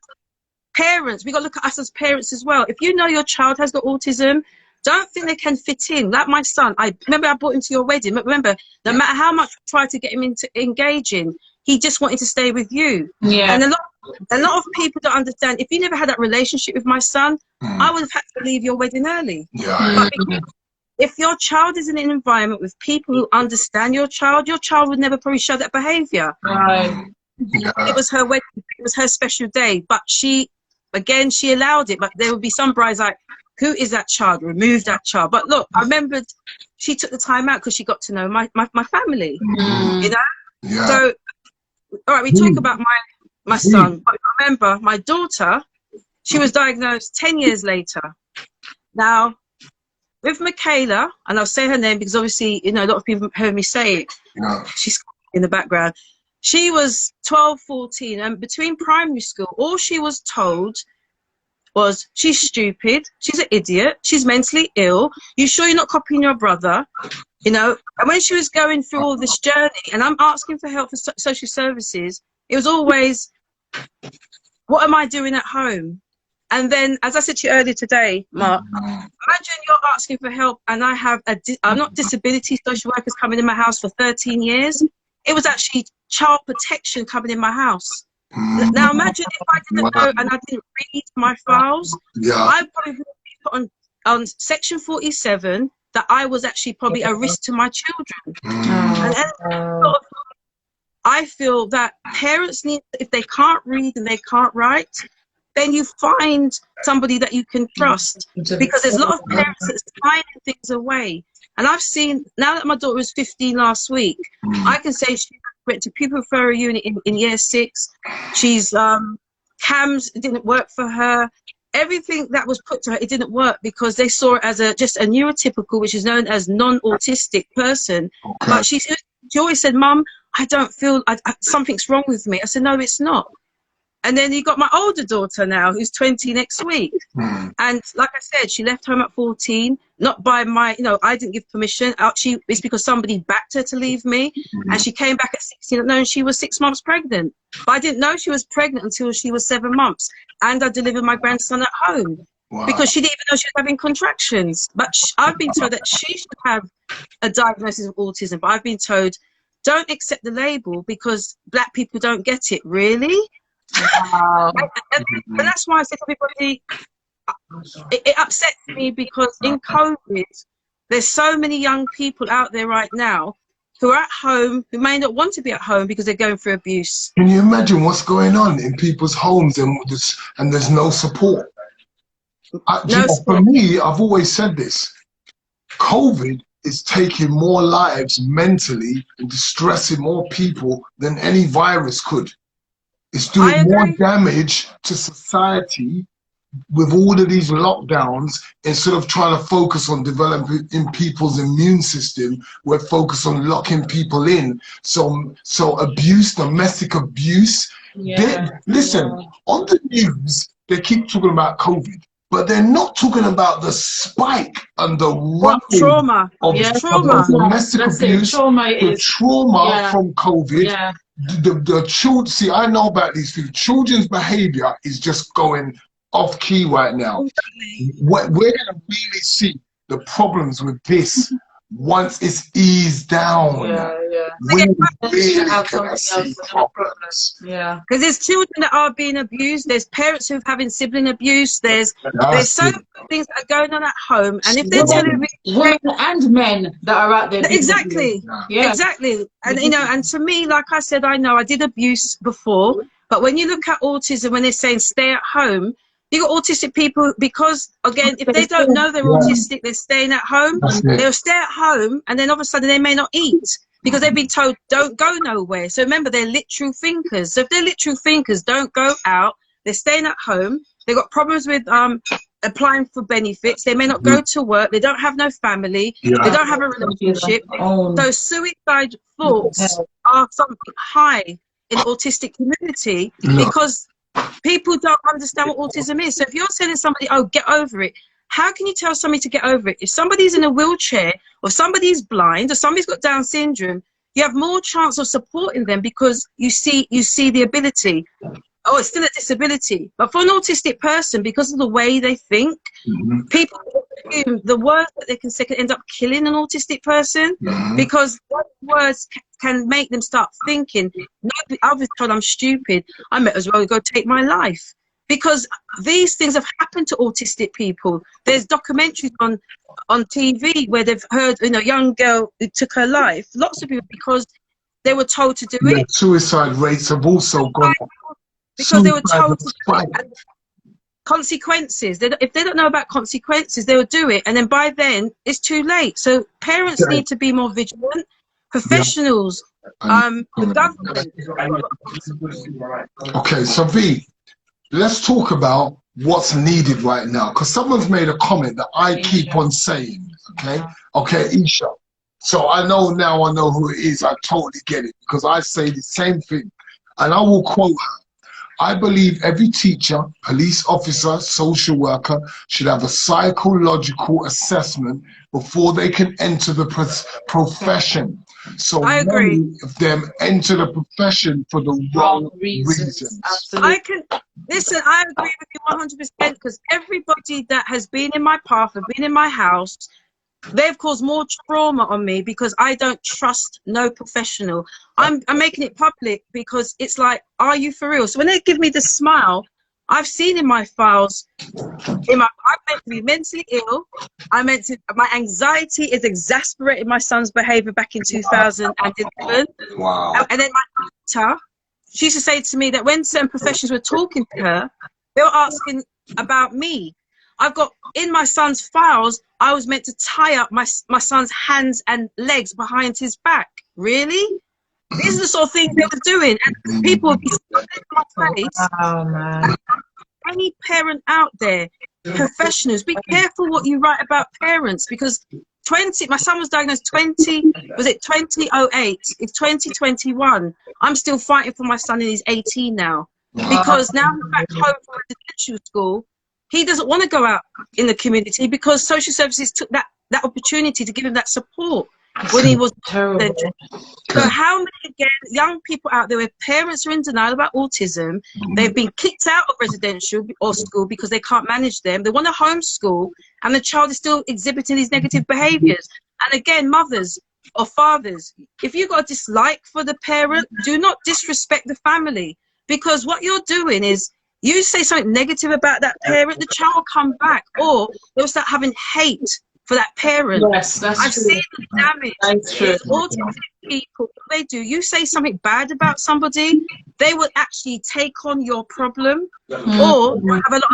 parents, we got to look at us as parents as well. If you know your child has got autism, don't think they can fit in. Like my son, I remember I brought him to your wedding. Remember, no matter how much I tried to get him into engaging, he just wanted to stay with you. And a lot of people don't understand. If you never had that relationship with my son, I would have had to leave your wedding early. But if your child is in an environment with people who understand your child would never probably show that behaviour. It was her wedding, it was her special day, but she allowed it. But there would be some brides like, who is that child? Remove that child. But look, I remembered she took the time out because she got to know my family, you know? So, all right, we talk about my son, but remember, my daughter, she was diagnosed 10 years later. Now, with Michaela, and I'll say her name because obviously, you know, a lot of people heard me say it. She's in the background. She was 12, 14, and between primary school, all she was told was, she's stupid, she's an idiot, she's mentally ill, you sure you're not copying your brother? You know, and when she was going through all this journey, and I'm asking for help for social services, it was always, what am I doing at home? And then, as I said to you earlier today, Mark, imagine you're asking for help, and I have I'm not disability social workers coming in my house for 13 years. It was actually child protection coming in my house. Now imagine if I didn't know and I didn't read my files, I probably would be put on section 47 that I was actually probably a risk to my children. And I feel that parents need, if they can't read and they can't write, then you find somebody that you can trust, because there's a lot of parents that's hiding things away. And I've seen, now that my daughter was 15 last week, I can say she went to pupil referral unit in year 6. She's CAMS, it didn't work for her. Everything that was put to her, it didn't work because they saw it as just a neurotypical, which is known as non-autistic person. But she always said, Mum, I don't feel, something's wrong with me. I said, no, it's not. And then you got my older daughter now, who's 20 next week. And like I said, she left home at 14, not by my, I didn't give permission. It's because somebody backed her to leave me. And she came back at 16, knowing she was 6 months pregnant. But I didn't know she was pregnant until she was 7 months. And I delivered my grandson at home. Because she didn't even know she was having contractions. But I've been told that she should have a diagnosis of autism. But I've been told, don't accept the label because black people don't get it. Really? Wow. And that's why I said to everybody, it upsets me because in COVID, there's so many young people out there right now who are at home, who may not want to be at home because they're going through abuse. Can you imagine what's going on in people's homes and there's no support? For me, I've always said this, COVID is taking more lives mentally and distressing more people than any virus could. It's doing more damage to society with all of these lockdowns. Instead of trying to focus on developing in people's immune system, we're focused on locking people in. So abuse, domestic abuse. Listen, on the news, they keep talking about COVID, but they're not talking about the spike and the trauma of domestic abuse, the trauma from COVID. The children, see, I know about these things. Children's behavior is just going off key right now. We're going to really see the problems with this once it's eased down. We really gonna see problems. Because there's children that are being abused. There's parents who are having sibling abuse. There's so many things that are going on at home. And if they're telling me, women and men that are out there, exactly. And and to me, like I said, I know I did abuse before. But when you look at autism, when they're saying stay at home, you got autistic people because, again, if they don't know they're autistic, they're staying at home. They'll stay at home, and then all of a sudden they may not eat because they've been told don't go nowhere. So remember, they're literal thinkers. So if they're literal thinkers, don't go out. They're staying at home. They've got problems with applying for benefits. They may not go to work. They don't have no family. They don't have a relationship. So suicide thoughts are something high in the autistic community because people don't understand what autism is. So if you're telling somebody, oh, get over it, how can you tell somebody to get over it? If somebody's in a wheelchair or somebody's blind or somebody's got Down syndrome, you have more chance of supporting them because you see the ability. Oh, it's still a disability. But for an autistic person, because of the way they think, people assume the words that they can say can end up killing an autistic person because those words can make them start thinking, no, I was told I'm stupid, I might as well go take my life. Because these things have happened to autistic people. There's documentaries on TV where they've heard, a young girl who took her life. Lots of people, because they were told to do it. Suicide rates have also gone up. Because they were told to do it. Consequences. If they don't know about consequences, they will do it. And then by then, it's too late. So parents need to be more vigilant. Professionals, the government. Okay, so V, let's talk about what's needed right now. Because someone's made a comment that I keep on saying, okay, Isha. So I know who it is. I totally get it because I say the same thing. And I will quote her. I believe every teacher, police officer, social worker should have a psychological assessment before they can enter the profession. So I agree. Many of them enter the profession for the wrong reasons. I can Listen, I agree with you 100% because everybody that has been in my path, have been in my house, they've caused more trauma on me because I don't trust no professional. I'm making it public because it's like, are you for real? So when they give me the smile, I've seen in my files, I'm meant to be mentally ill. My anxiety is exasperating my son's behavior back in 2011. Wow. And then my doctor, she used to say to me that when certain professionals were talking to her, they were asking about me. I've got in my son's files, I was meant to tie up my son's hands and legs behind his back. Really? These are the sort of things they were doing. And people would be spitting in my face. Oh, man. Any parent out there, professionals, be careful what you write about parents because my son was diagnosed 2008? It's 2021. I'm still fighting for my son and he's 18 now. Because now he's back home from residential school. He doesn't want to go out in the community because social services took that opportunity to give him that support when he was terrible. So how many, again, young people out there where parents are in denial about autism, they've been kicked out of residential or school because they can't manage them, they want to homeschool, and the child is still exhibiting these negative behaviours. And again, mothers or fathers, if you've got a dislike for the parent, do not disrespect the family, because what you're doing is, you say something negative about that parent, the child will come back, or they'll start having hate for that parent. Yes, that's I've true. seen the damage. That's true. Autistic people, what they do, you say something bad about somebody, they will actually take on your problem, or have a lot of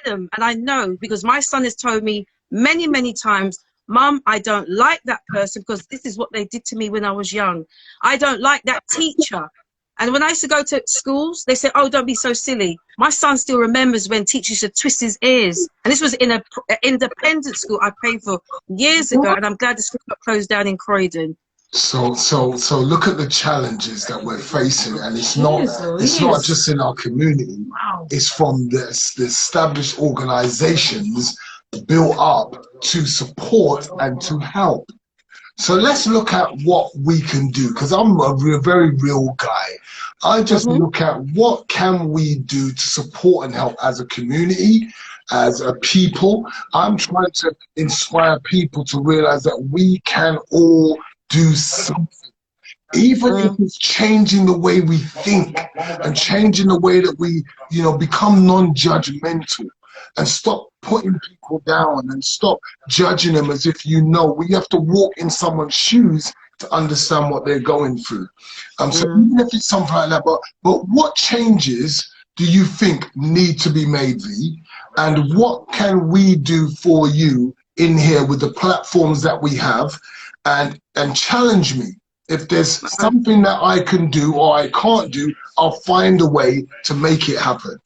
venom. And I know, because my son has told me many, many times, Mum, I don't like that person because this is what they did to me when I was young. I don't like that teacher. And when I used to go to schools, they said, oh, don't be so silly. My son still remembers when teachers used to twist his ears. And this was in an independent school I paid for years ago. And I'm glad the school got closed down in Croydon. So look at the challenges that we're facing, and it's not just in our community. Wow. It's from the established organizations built up to support and to help. So let's look at what we can do, because I'm a very real guy. I just look at what can we do to support and help as a community, as a people. I'm trying to inspire people to realize that we can all do something. Even if it's changing the way we think and changing the way that we, become non-judgmental and stop putting people down and stop judging them as if we have to walk in someone's shoes to understand what they're going through. So even if it's something like that, but what changes do you think need to be made, V? And what can we do for you in here with the platforms that we have? And challenge me. If there's something that I can do or I can't do, I'll find a way to make it happen.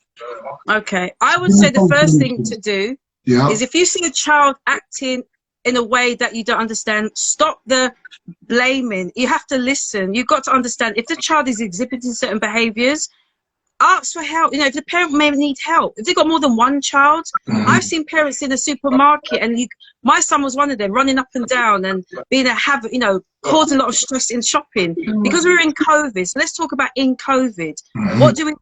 Okay, I would say the first thing to do is if you see a child acting in a way that you don't understand, stop the blaming. You have to listen. You've got to understand if the child is exhibiting certain behaviors, ask for help. If the parent may need help, if they've got more than one child, I've seen parents in a supermarket, and my son was one of them, running up and down and being causing a lot of stress in shopping because we were in COVID. So let's talk about in COVID. What do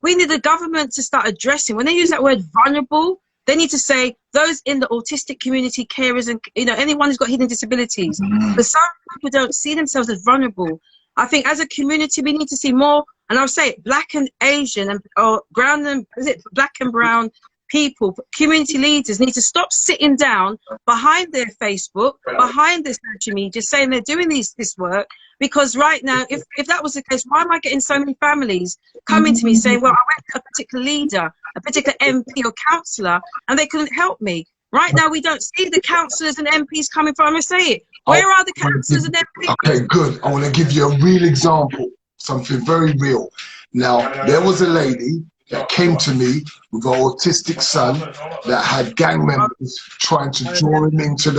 we need the government to start addressing? When they use that word vulnerable, they need to say those in the autistic community, carers, and anyone who's got hidden disabilities. But some people don't see themselves as vulnerable. I think as a community, we need to see more, and I'll say it, Black and Asian or Black and brown people, community leaders need to stop sitting down behind their Facebook, behind their social media, saying they're doing this work. Because right now, if that was the case, why am I getting so many families coming to me saying, well, I went to a particular leader, a particular MP or councillor, and they couldn't help me? Right now, we don't see the councillors and MPs coming from. I'm going to say it. Where are the councillors and MPs? Okay, good. I want to give you a real example, something very real. Now, there was a lady that came to me with an autistic son that had gang members trying to draw him into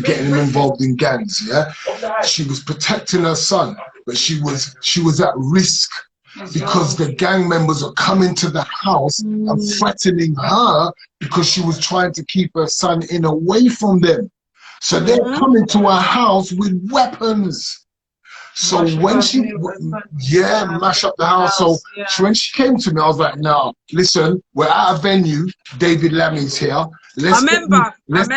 getting him involved in gangs. Yeah, she was protecting her son, but she was at risk because the gang members are coming to the house and threatening her because she was trying to keep her son away from them. So they're coming to her house with weapons. So Mash when up she, mash up the house. So yeah. when she came to me, I was like, "No, listen, we're at a venue. David Lammy's here. Let's get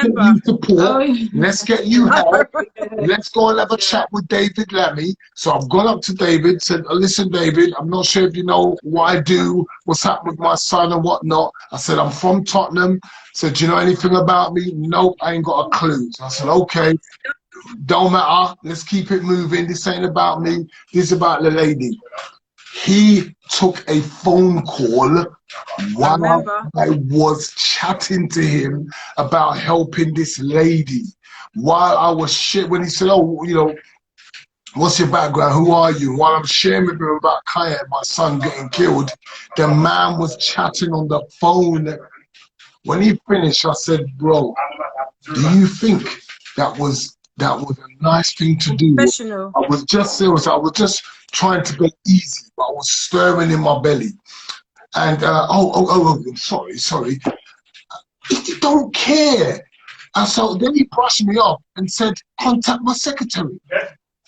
you support. Oh, yeah. Let's get you help. Let's go and have a chat with David Lammy." So I've gone up to David, said, "Listen, David, I'm not sure if you know what I do, what's happened with my son and whatnot." I said, "I'm from Tottenham." Said, "Do you know anything about me?" "Nope, I ain't got a clue." So I said, "Okay, don't matter. Let's keep it moving. This ain't about me. This is about the lady." He took a phone call while I was chatting to him about helping this lady. While I was when he said, "Oh, you know, what's your background? Who are you?" While I'm sharing with him about Kaya and my son getting killed, the man was chatting on the phone. When he finished, I said, "Bro, do you think that was a nice thing to do?" Professional. I was just serious. I was just trying to be easy, but I was stirring in my belly. And sorry. He don't care. And so then he brushed me off and said, "Contact my secretary."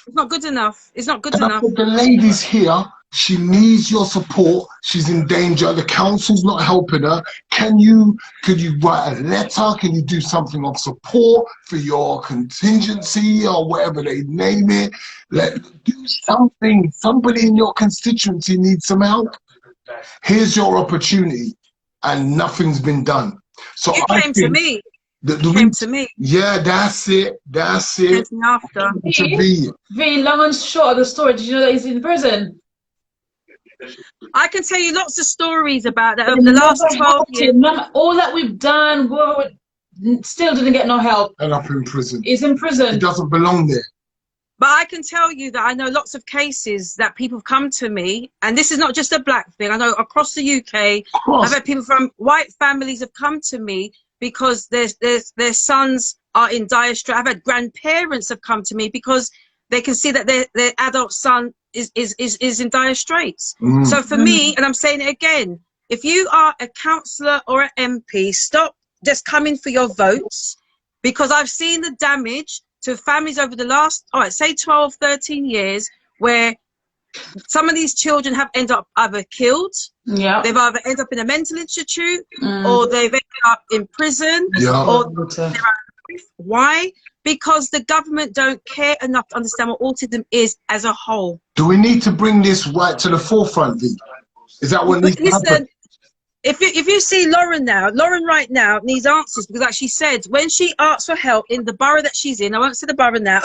It's not good enough. It's not good And I enough. said, "The lady's here. She needs your support. She's in danger. The council's not helping her. Could you write a letter? Can you do something of support for your contingency or whatever they name it? Do something. Somebody in your constituency needs some help. Here's your opportunity." And nothing's been done. So You came to me. Came to me. Yeah, that's it. Came to me after. V, long and short of the story, did you know that he's in prison? I can tell you lots of stories about that over the last 12 years. All that we've done, still didn't get no help. And up in prison. He's in prison. He doesn't belong there. But I can tell you that I know lots of cases that people have come to me, and this is not just a black thing. I know across the UK, I've had people from white families have come to me because their sons are in dire straits. I've had grandparents have come to me because they can see that their adult son is in dire straits. So for me, and I'm saying it again, if you are a councillor or an MP, stop just coming for your votes, because I've seen the damage to families over the last, say 12, 13 years, where some of these children have ended up either killed, they've either ended up in a mental institute, or they've ended up in prison, or why? Because the government don't care enough to understand what autism is as a whole. Do we need to bring this right to the forefront, V? Is that what needs to happen? If you see Lauren now, Lauren right now needs answers, because like she said, when she asked for help in the borough that she's in, I won't say the borough now,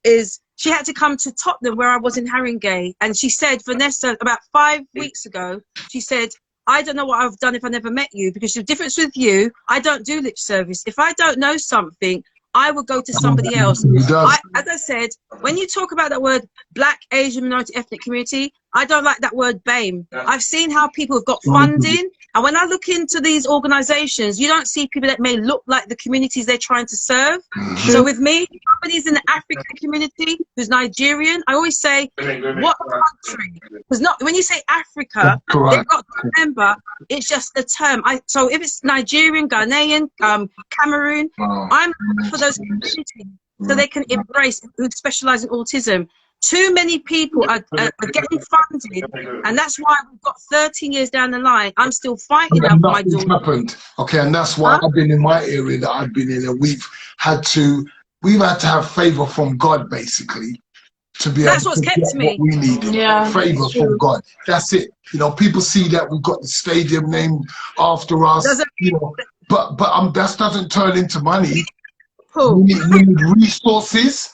is she had to come to Tottenham where I was in Haringey. And she said, Vanessa, about 5 weeks ago, she said, "I don't know what I've done if I never met you, because the difference with you, I don't do lip service. If I don't know something, I would go to somebody else." As I said, when you talk about that word black, Asian, minority, ethnic community, I don't like that word BAME. I've seen how people have got funding, and when I look into these organizations, you don't see people that may look like the communities they're trying to serve. So with me, somebody's in the African community who's Nigerian, I always say, what country? Because when you say Africa, they've got to remember it's just a term. So if it's Nigerian, Ghanaian, Cameroon, I'm for those communities so they can embrace who specialize in autism. Too many people are getting funded, and that's why we've got 13 years down the line. I'm still fighting out for my daughter. Happened. Okay, and that's why I've been in my area that I've been in, and we've had to have favor from God, basically, to be able to get what we needed. Favor from God. That's it. You know, people see that we've got the stadium named after us. You know, but that doesn't turn into money. We need resources.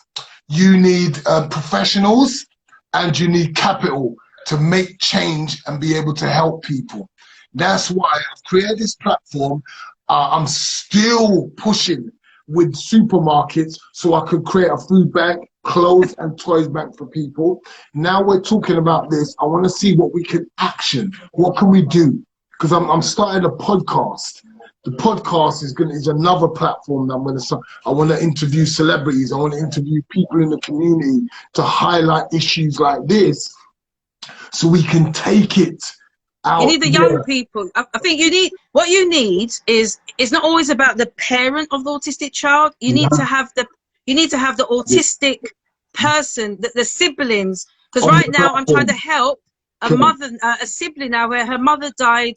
You need professionals, and you need capital to make change and be able to help people. That's why I've created this platform. I'm still pushing with supermarkets so I could create a food bank, clothes and toys bank for people. Now we're talking about this. I want to see what we can action. What can we do? Because I'm starting a podcast. The podcast is another platform that I'm going to start. I want to interview celebrities. I want to interview people in the community to highlight issues like this, so we can take it out. You need the young people. I think what you need is it's not always about the parent of the autistic child. You need to have the autistic person, the siblings, because right now I'm trying to help a sibling now where her mother died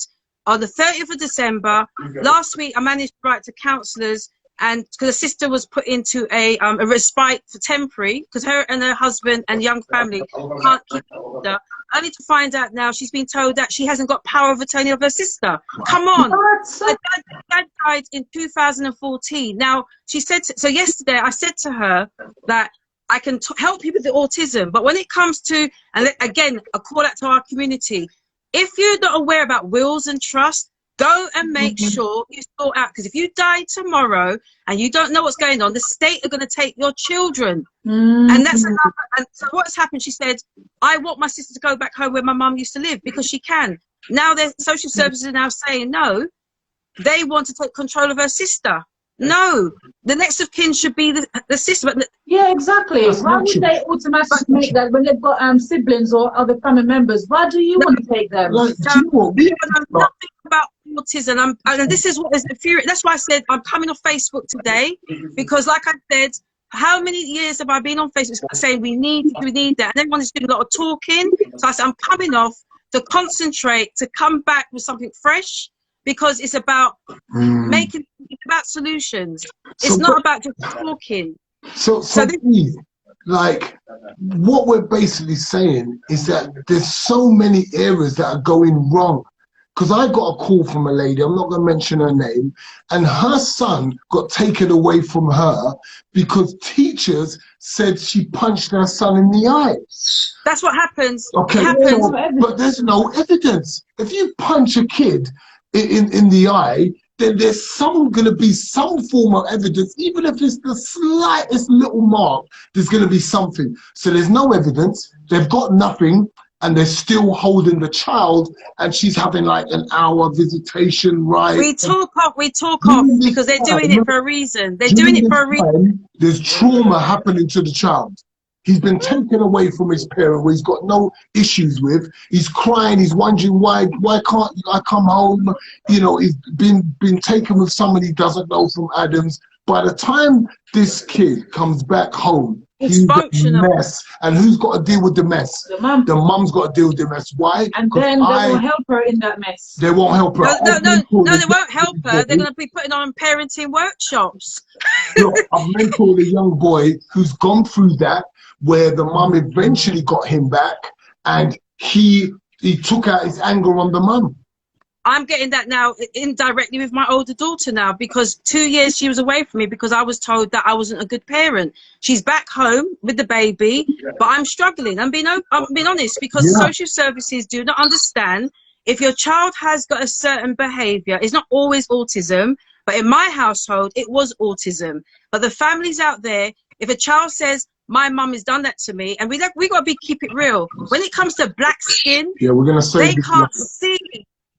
on the 30th of December. Last week, I managed to write to counsellors, and because the sister was put into a respite for temporary, because her and her husband and young family can't keep her. I need to find out now. She's been told that she hasn't got power of attorney of her sister. Come on. Her dad died in 2014. Now, she said, so yesterday I said to her that I can help you with the autism, but when it comes to, and again, a call out to our community, if you're not aware about wills and trust, go and make sure you sort out, because if you die tomorrow and you don't know what's going on, the state are going to take your children. And that's another. And so what's happened, she said, I want my sister to go back home where my mum used to live because she can. Now the social services are now saying no, they want to take control of her sister. No, the next of kin should be the sister. But yeah, exactly. Why would they automatically make that when they've got siblings or other family members? Why do you want to take them? Like, we know nothing about autism, and this is what is infuriating. That's why I said I'm coming off Facebook today, because like I said, how many years have I been on Facebook saying we need that, and everyone is doing a lot of talking. So I said I'm coming off to concentrate, to come back with something fresh, because it's about making, it's about solutions. It's not about just talking. So like, what we're basically saying is that there's so many areas that are going wrong. Because I got a call from a lady, I'm not going to mention her name, and her son got taken away from her because teachers said she punched her son in the eye. That's what happens. Okay, It happens. so, but there's no evidence. If you punch a kid in the eye, then there's going to be some form of evidence, even if it's the slightest little mark, there's going to be something. So there's no evidence, they've got nothing, and they're still holding the child, and she's having like an hour visitation, right? We talk off because they're doing it for a reason. They're doing it for a reason. There's trauma happening to the child. He's been taken away from his parent, where he's got no issues with. He's crying. He's wondering why can't I come home? You know, he's been taken with somebody he doesn't know from Adams. By the time this kid comes back home, he's a mess. And who's got to deal with the mess? The mum. The mum's got to deal with the mess. Why? And then they won't help her in that mess. They won't help her. No, they won't help her. They're going to be putting on parenting workshops. Look, I've mentored a young boy who's gone through that, where the mum eventually got him back, and he took out his anger on the mum. I'm getting that now indirectly with my older daughter now, because 2 years she was away from me because I was told that I wasn't a good parent. She's back home with the baby, but I'm struggling. I'm being honest, because social services do not understand if your child has got a certain behavior. It's not always autism, but in my household, it was autism. But the families out there, if a child says, my mum has done that to me, and we got to keep it real. When it comes to black skin, we're gonna say they can't see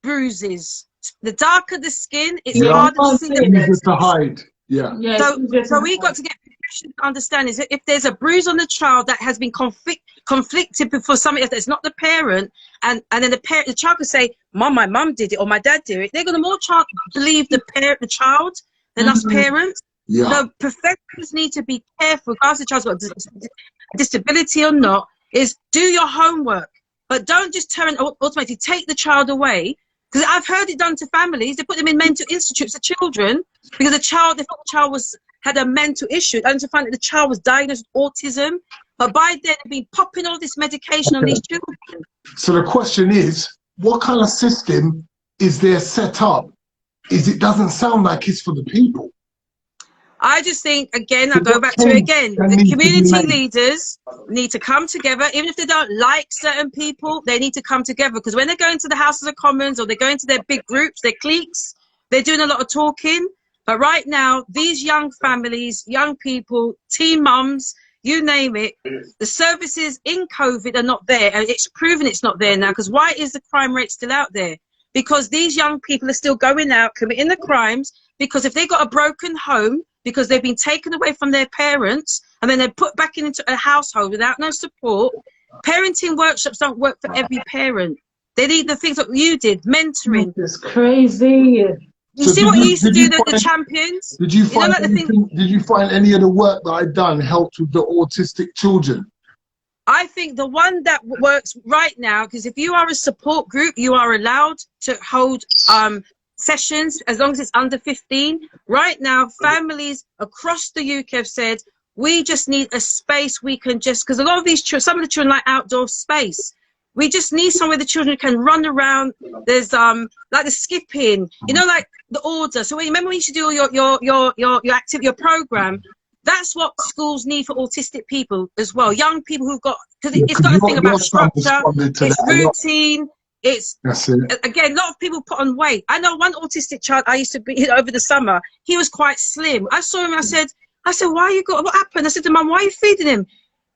bruises. The darker the skin, it's harder to see the bruises. To hide. So we got to get professionals to understand is that if there's a bruise on the child that has been conflicted before something that's not the parent, and then the child can say, "Mom, my mum did it," or "My dad did it," they're gonna more believe the child than us parents. So professionals need to be careful, regardless of the child's got a disability or not, is do your homework. But don't just turn automatically take the child away. Because I've heard it done to families. They put them in mental institutes for children because they thought the child had a mental issue, and to find that the child was diagnosed with autism. But by then they've been popping all this medication on these children. So the question is, what kind of system is there set up? It doesn't sound like it's for the people. I just think, again, I go back to it again, the community leaders need to come together. Even if they don't like certain people, they need to come together. Because when they're going to the Houses of Commons or they're going to their big groups, their cliques, they're doing a lot of talking. But right now, these young families, young people, teen mums, you name it, the services in COVID are not there. And it's proven it's not there now. Because why is the crime rate still out there? Because these young people are still going out, committing the crimes. Because if they got a broken home, because they've been taken away from their parents and then they're put back into a household without no support. Parenting workshops don't work for every parent. They need the things that you did, mentoring. It's crazy. You So see did what you- you used to did do, you the find- champions? Did you You know, find like the thing. anything? Did you find any of the work that I done helped with the autistic children? I think the one that works right now, because if you are a support group, you are allowed to hold sessions as long as it's under 15. Right now, families across the UK have said, we just need a space we can just, because a lot of these children, some of the children like outdoor space. We just need somewhere the children can run around. There's like the skipping, you know, like the order. So when, remember when you should do your activity, your program. That's what schools need for autistic people as well. Young people who've got, because it's got a thing about structure, it's routine, it's, That's it. again, a lot of people put on weight. I know one autistic child I used to be over the summer, he was quite slim. I saw him, I said, why you got, what happened? I said to Mum, why are you feeding him?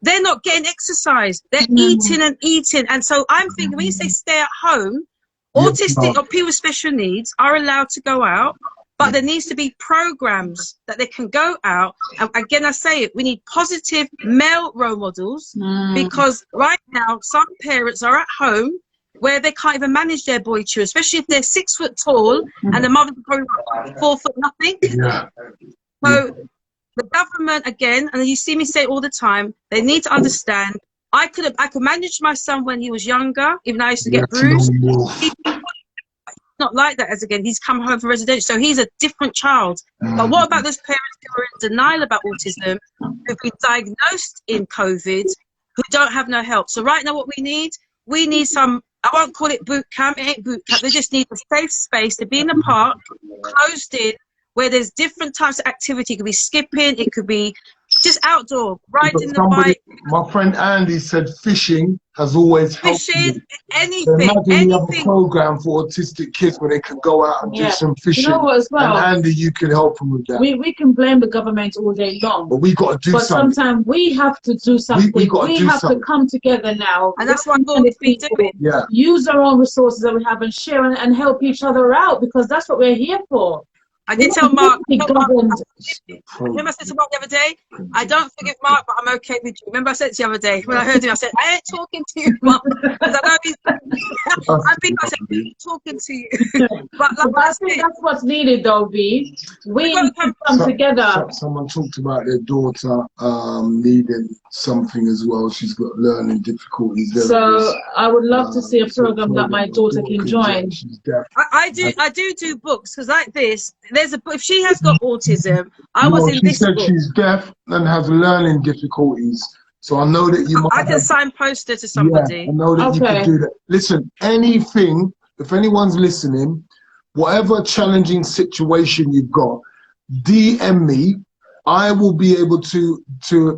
They're not getting exercise. They're eating and eating. And so I'm thinking, when you say stay at home, autistic or people with special needs are allowed to go out. But there needs to be programs that they can go out. And again, I say it, we need positive male role models because right now, some parents are at home where they can't even manage their boy children, especially if they're 6 foot tall and the mother's probably 4 foot nothing. Yeah. So the government, again, and you see me say it all the time, they need to understand. I could manage my son when he was younger, even though I used to get bruised. Not like that, as again, he's come home from residential, so he's a different child. But what about those parents who are in denial about autism, who've been diagnosed in COVID, who don't have no help? So right now what we need some, I won't call it boot camp, it ain't boot camp, they just need a safe space to be in the park, closed in, where there's different types of activity. It could be skipping, it could be just outdoor, riding the bike. My friend Andy said fishing has always helped. Fishing, anything, So imagine you have a anything. program for autistic kids where they can go out and do some fishing. You know what, as well? And Andy, you can help them with that. We can blame the government all day long. But we got to do But something. sometimes we have to do something. We have something. to come together now. And that's what we've been doing. Yeah. Use our own resources that we have and share and help each other out, because that's what we're here for. I did tell Mark, remember From- I said to Mark the other day, I don't forgive Mark, but I'm okay with you. Remember I said the other day, when I heard him, I said, I ain't talking to you, Mark. Because I know he's, I think I said, I ain't talking to you. But like I think that's what's needed though, V. We need to come together. Someone talked about their daughter needing something as well. She's got learning difficulties. So I would love to see a program that my daughter can join. She's deaf. I do books, because like this, there's a book, if she has got autism, I was in she this said book. she's deaf and has learning difficulties. So I know that you might I can have, signpost her to somebody. Yeah, I know that you can do that. Listen, anything, if anyone's listening, whatever challenging situation you've got, DM me. I will be able to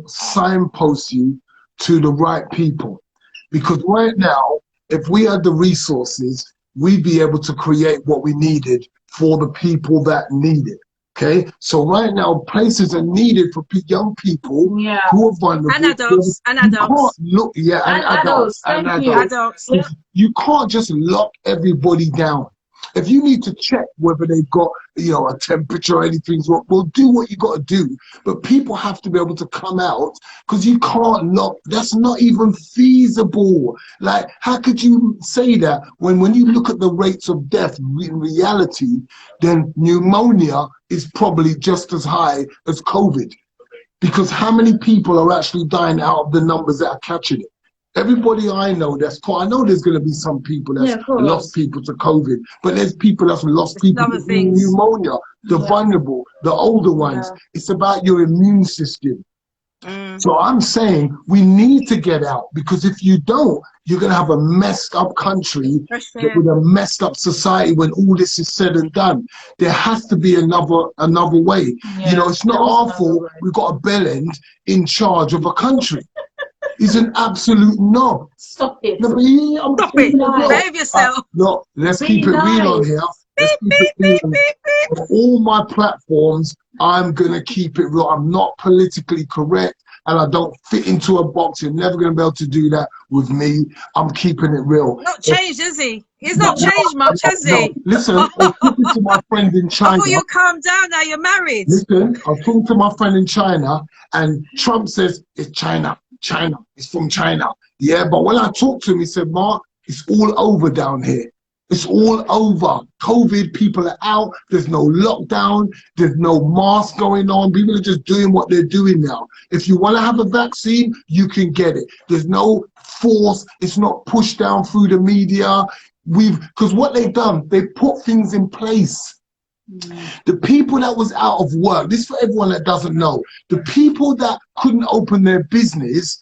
signpost you to the right people. Because right now, if we had the resources, we'd be able to create what we needed for the people that need it. Okay, so right now places are needed for young people who are vulnerable. And adults. And You adults. can't look, and adults. And Thank you. Adults. You can't just lock everybody down. If you need to check whether they've got, a temperature or anything's wrong, well, do what you got to do. But people have to be able to come out, because you can't lock. That's not even feasible. Like, how could you say that when you look at the rates of death in reality, then pneumonia is probably just as high as COVID? Because how many people are actually dying out of the numbers that are catching it? Everybody I know I know there's going to be some people that's lost people to COVID, but there's people that's lost people to pneumonia, the vulnerable, the older ones. It's about your immune system. So I'm saying we need to get out, because if you don't, you're going to have a messed up country with a messed up society when all this is said and done. There has to be another way. It's not our fault we've got a bellend in charge of a country. He's an absolute knob. Stop it. No, Stop it. Behave yourself. No, let's keep it real on here. Let's keep it real. On all my platforms, I'm going to keep it real. I'm not politically correct, and I don't fit into a box. You're never going to be able to do that with me. I'm keeping it real. Not changed, is he? He's not changed much, has he? Listen, I was talking to my friend in China. I thought you calmed down, now you're married. Listen, I was talking to my friend in China, and Trump says, it's China. It's from China. Yeah, but when I talked to him, he said, Mark, it's all over down here. It's all over. COVID, people are out. There's no lockdown. There's no mask going on. People are just doing what they're doing now. If you want to have a vaccine, you can get it. There's no force. It's not pushed down through the media. Because what they've done, they put things in place. The people that was out of work, this is for everyone that doesn't know, the people that couldn't open their business,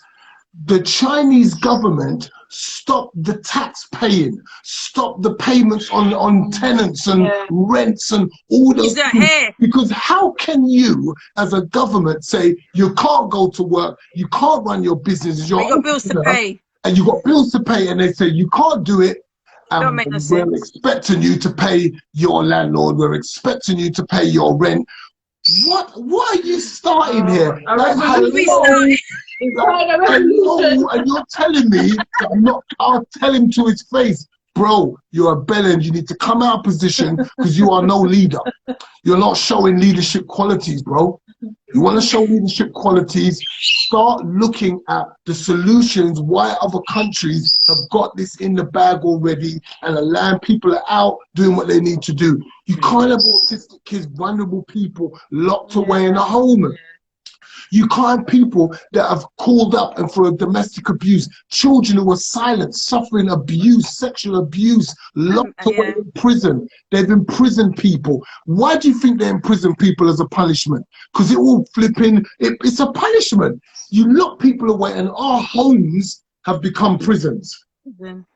the Chinese government stopped the tax paying, stopped the payments on tenants and rents and all those things. Because how can you, as a government, say you can't go to work, you can't run your business, you got bills to pay, and you got bills to pay, and they say you can't do it. And we're expecting you to pay your landlord. We're expecting you to pay your rent. What are you starting here? And you're telling me that I'm not. I'll tell him to his face, bro. You're a bellend. You need to come out of position because you are no leader. You're not showing leadership qualities, bro. You want to show leadership qualities, start looking at the solutions why other countries have got this in the bag already and allowing people are out doing what they need to do. You can't have autistic kids, vulnerable people locked away in a home. You can't have people that have called up and for a domestic abuse, children who are silent, suffering abuse, sexual abuse, locked away in prison. They've imprisoned people. Why do you think they imprison people as a punishment? Because it all flipping, it's a punishment. You lock people away and our homes have become prisons.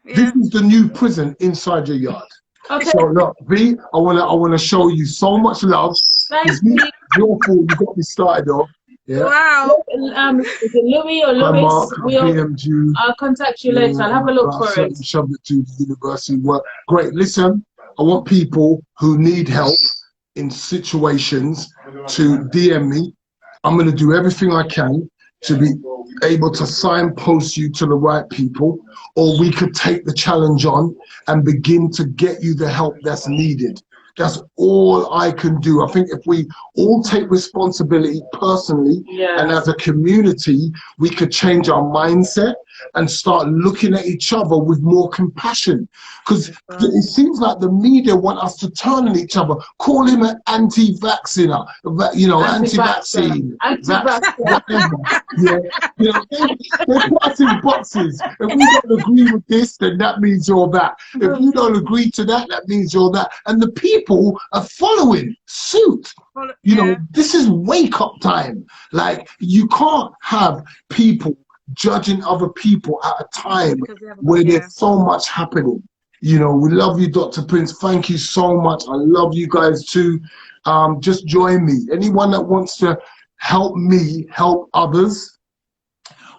This is the new prison inside your yard. Okay. So look, V, I wanna show you so much love. Thanks, V. Your fault you got me started off. Yeah. Wow. Is it Louis or Louis? I'll contact you later. I'll have a look for it. Subject to the university work. Great. Listen, I want people who need help in situations to DM me. I'm going to do everything I can to be able to signpost you to the right people, or we could take the challenge on and begin to get you the help that's needed. That's all I can do. I think if we all take responsibility personally and as a community, we could change our mindset and start looking at each other with more compassion. Because it seems like the media want us to turn on each other, call him an anti-vacciner, you know, anti-vaccine, whatever. Yeah. You know, they put us in boxes. If we don't agree with this, then that means you're that. If you don't agree to that, that means you're that. And the people are following suit. You know, this is wake-up time. Like, you can't have people judging other people at a time where there's so much happening. You know, we love you, Dr. Prince. Thank you so much. I love you guys too. Just join me. Anyone that wants to help me help others,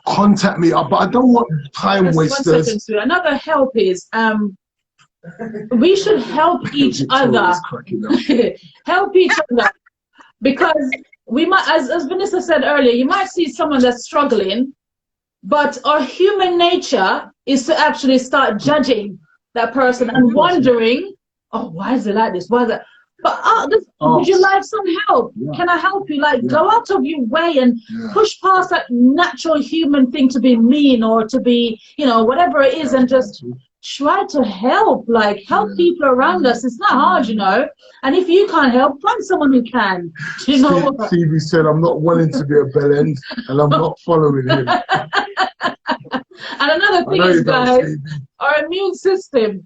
contact me. But I don't want time wasters. 1 second, another help is we should help each other. Help each other, because we might, as Vanessa said earlier, you might see someone that's struggling, but our human nature is to actually start judging that person and wondering, oh, why is it like this? Why is that? But would you like some help? Can I help you? Like, go out of your way and push past that natural human thing to be mean or to be, you know, whatever it is, and just try to help. Like, help people around us. It's not hard, you know. And if you can't help, find someone who can. You know, Stevie said, I'm not wanting to be a bellend, and I'm not following him. And another thing is, guys, our immune system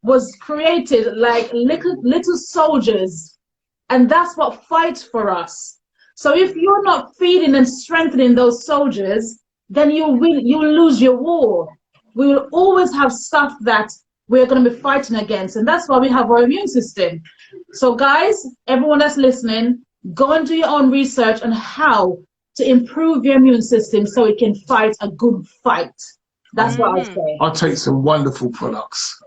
was created like little soldiers, and that's what fights for us. So if you're not feeding and strengthening those soldiers, then you'll lose your war. We will always have stuff that we're going to be fighting against, and that's why we have our immune system. So guys, everyone that's listening, go and do your own research on how to improve your immune system so it can fight a good fight. That's what I say. I'll take some wonderful products.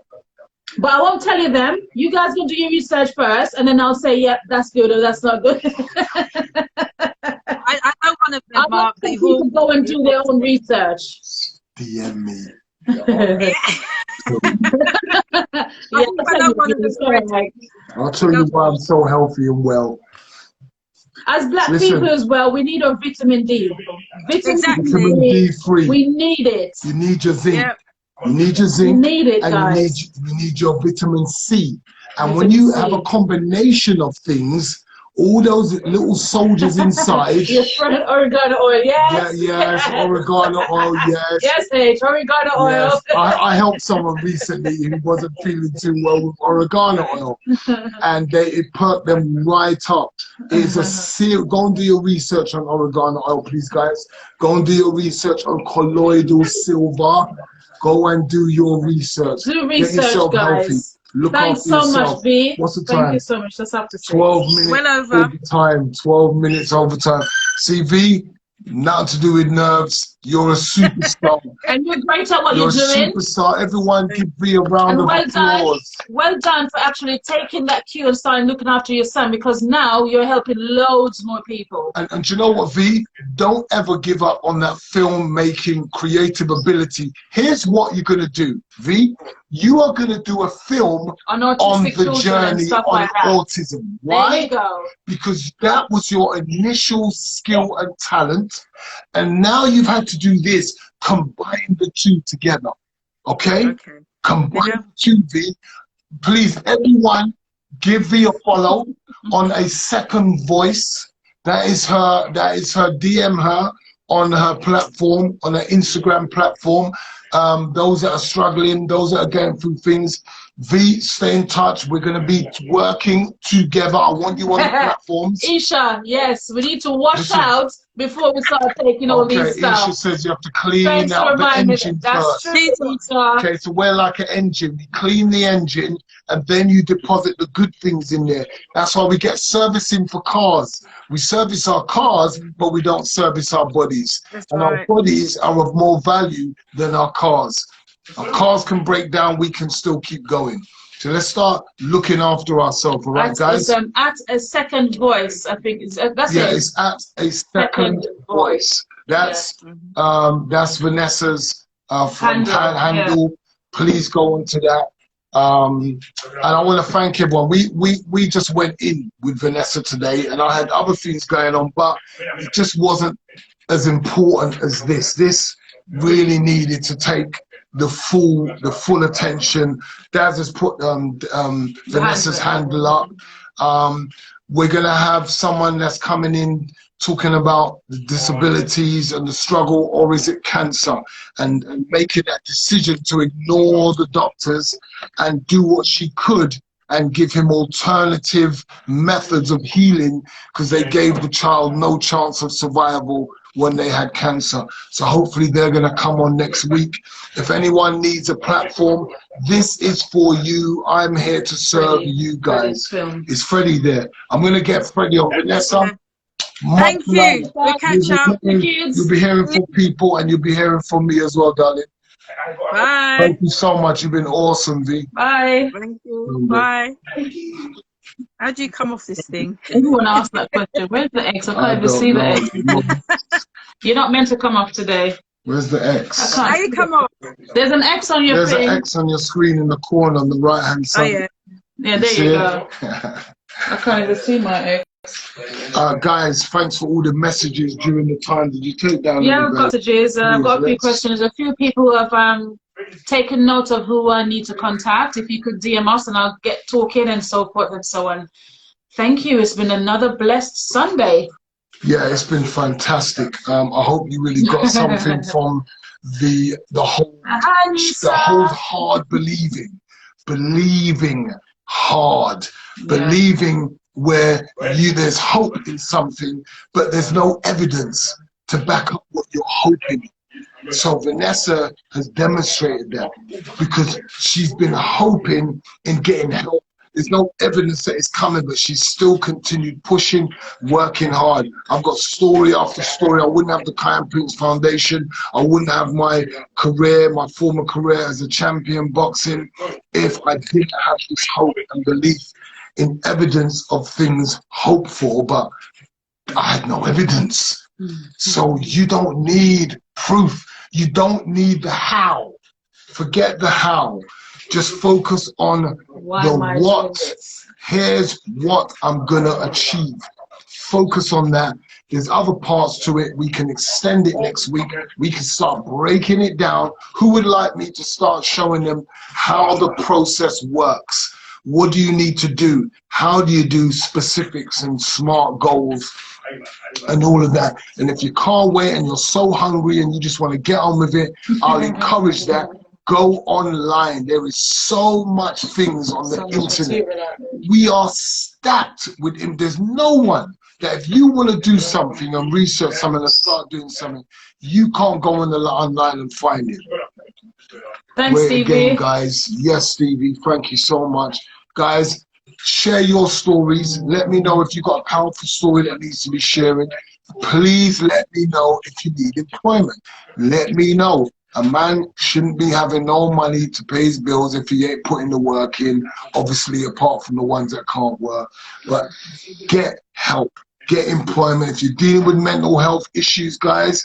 But I won't tell you them. You guys can do your research first, and then I'll say, yep, that's good or that's not good. I know one of them, Mark. People can go and do their own research. DM me. I'll tell you why I'm so healthy and well. As black people as well, we need our vitamin D. Vitamin D3. We need it. You need your zinc. Yep. you need your You zinc, need it, and guys. you need your vitamin C. And when Vitamin you C. have a combination of things, all those little soldiers inside. Your friend oregano oil, yes. Yeah, yes, oregano oil, yes. Yes, H, oregano oil. Yes. I helped someone recently who wasn't feeling too well with oregano oil, and it perked them right up. It's a serious. Go and do your research on oregano oil, please, guys. Go and do your research on colloidal silver. Go and do your research. Do Get research, yourself guys. healthy. Look Thanks after so yourself. much, V. What's the Thank time? you so much. That's up to 12 minutes Well over. overtime. 12 minutes overtime. CV, nothing to do with nerves. You're a superstar. And you're great at what You're you're a doing. superstar. Everyone give me a round And of well done. applause. Well done for actually taking that cue and starting looking after your son, because now you're helping loads more people. And do you know what, V? Don't ever give up on that filmmaking creative ability. Here's what you're going to do, V. You are going to do a film On on autistic the children and journey stuff on like that. autism. There Why? you go. Because that was your initial skill and talent. And now you've had to do this. Combine the two together. Okay? Okay. Combine Yeah. the two, V. Please, everyone, give V a follow on a second voice. That is her DM her on her platform, on her Instagram platform. Those that are struggling, those that are going through things, V, stay in touch. We're going to be working together. I want you on the platforms. Isha, yes, we need to wash Listen. out before we start taking all Okay, these stuff. Isha says you have to clean Thanks for out the reminding me. engine That's first. true, Please. Isha. Okay, so we're like an engine. We clean the engine and then you deposit the good things in there. That's why we get servicing for cars. We service our cars, but we don't service our bodies. That's And right. our bodies are of more value than our cars. Our cars can break down, we can still keep going. So let's start looking after ourselves, all right, It's guys? at a second voice, I think. That's Yeah, it. it's at a second voice. That's Vanessa's handle. Please go into that. And I want to thank everyone. We just went in with Vanessa today, and I had other things going on, but it just wasn't as important as this. This really needed to take the full attention. Daz has put Vanessa's handle up. We're gonna have someone that's coming in talking about the disabilities and the struggle, or is it cancer, and making that decision to ignore the doctors and do what she could and give him alternative methods of healing, because they gave the child no chance of survival when they had cancer. So hopefully they're going to come on next week. If anyone needs a platform, this is for you. I'm here to serve you guys. Is Freddie there? I'm going to get Freddie on. Vanessa, Thank you. We'll catch up. You'll be hearing from people, and you'll be hearing from me as well, darling. Bye. Thank you so much. You've been awesome, V. Bye. Thank you. Bye. How do you come off this thing? Everyone asked that question. Where's the X? I can't even see the X. You're not meant to come off today. Where's the X? How you come off? There's an X on your There's thing. an X on your screen in the corner on the right hand Oh side. yeah. Yeah, there you go. I can't even see my X. Guys, thanks for all the messages during the time. Did you take down? Yeah, I've got messages. I've got a few questions. A few people who have taken note of who I need to contact. If you could DM us, and I'll get talking and so forth and so on. Thank you. It's been another blessed Sunday. Yeah, it's been fantastic. I hope you really got something from the whole hard believing hard, believing where there's hope in something, but there's no evidence to back up what you're hoping. So Vanessa has demonstrated that, because she's been hoping in getting help. There's no evidence that it's coming, but she's still continued pushing, working hard. I've got story after story. I wouldn't have the Kiyan Prince Foundation. I wouldn't have my career, my former career as a champion boxing, if I didn't have this hope and belief in evidence of things hoped for, but I had no evidence. So you don't need proof. You don't need the how. Forget the how. Just focus on the what. Here's what I'm gonna achieve. Focus on that, There's other parts to it. We can extend it next week. We can start breaking it down. Who would like me to start showing them how the process works? What do you need to do? How do you do specifics and SMART goals and all of that? And if you can't wait and you're so hungry and you just want to get on with it, I'll encourage that. Go online. There is so much things on the internet. We are stacked with him. There's no one that if you want to do something and research something and start doing something, you can't go on the online and find it. Thanks, Stevie. Again, guys. Yes, Stevie. Thank you so much. Guys, share your stories. Let me know if you got a powerful story that needs to be sharing. Please let me know if you need employment. Let me know. A man shouldn't be having no money to pay his bills if he ain't putting the work in, obviously, apart from the ones that can't work. But get help, get employment. If you're dealing with mental health issues, guys,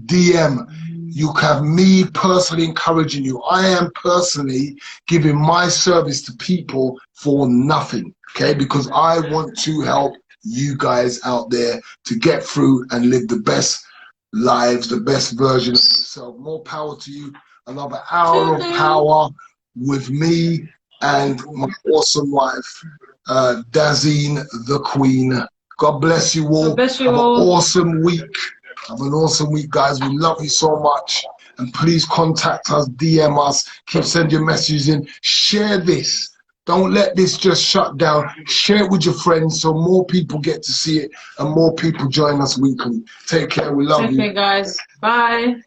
DM. You have me personally encouraging you. I am personally giving my service to people for nothing, okay? Because I want to help you guys out there to get through and live the best lives, the best version of yourself. More power to you. Another hour of power with me and my awesome wife, Dazine the Queen. God bless you all. Bless you Have all. an awesome week. Have an awesome week, guys. We love you so much. And please contact us, DM us, keep sending your messages in. Share this. Don't let this just shut down. Share it with your friends so more people get to see it and more people join us weekly. Take care. We love you. Take care, guys. Bye.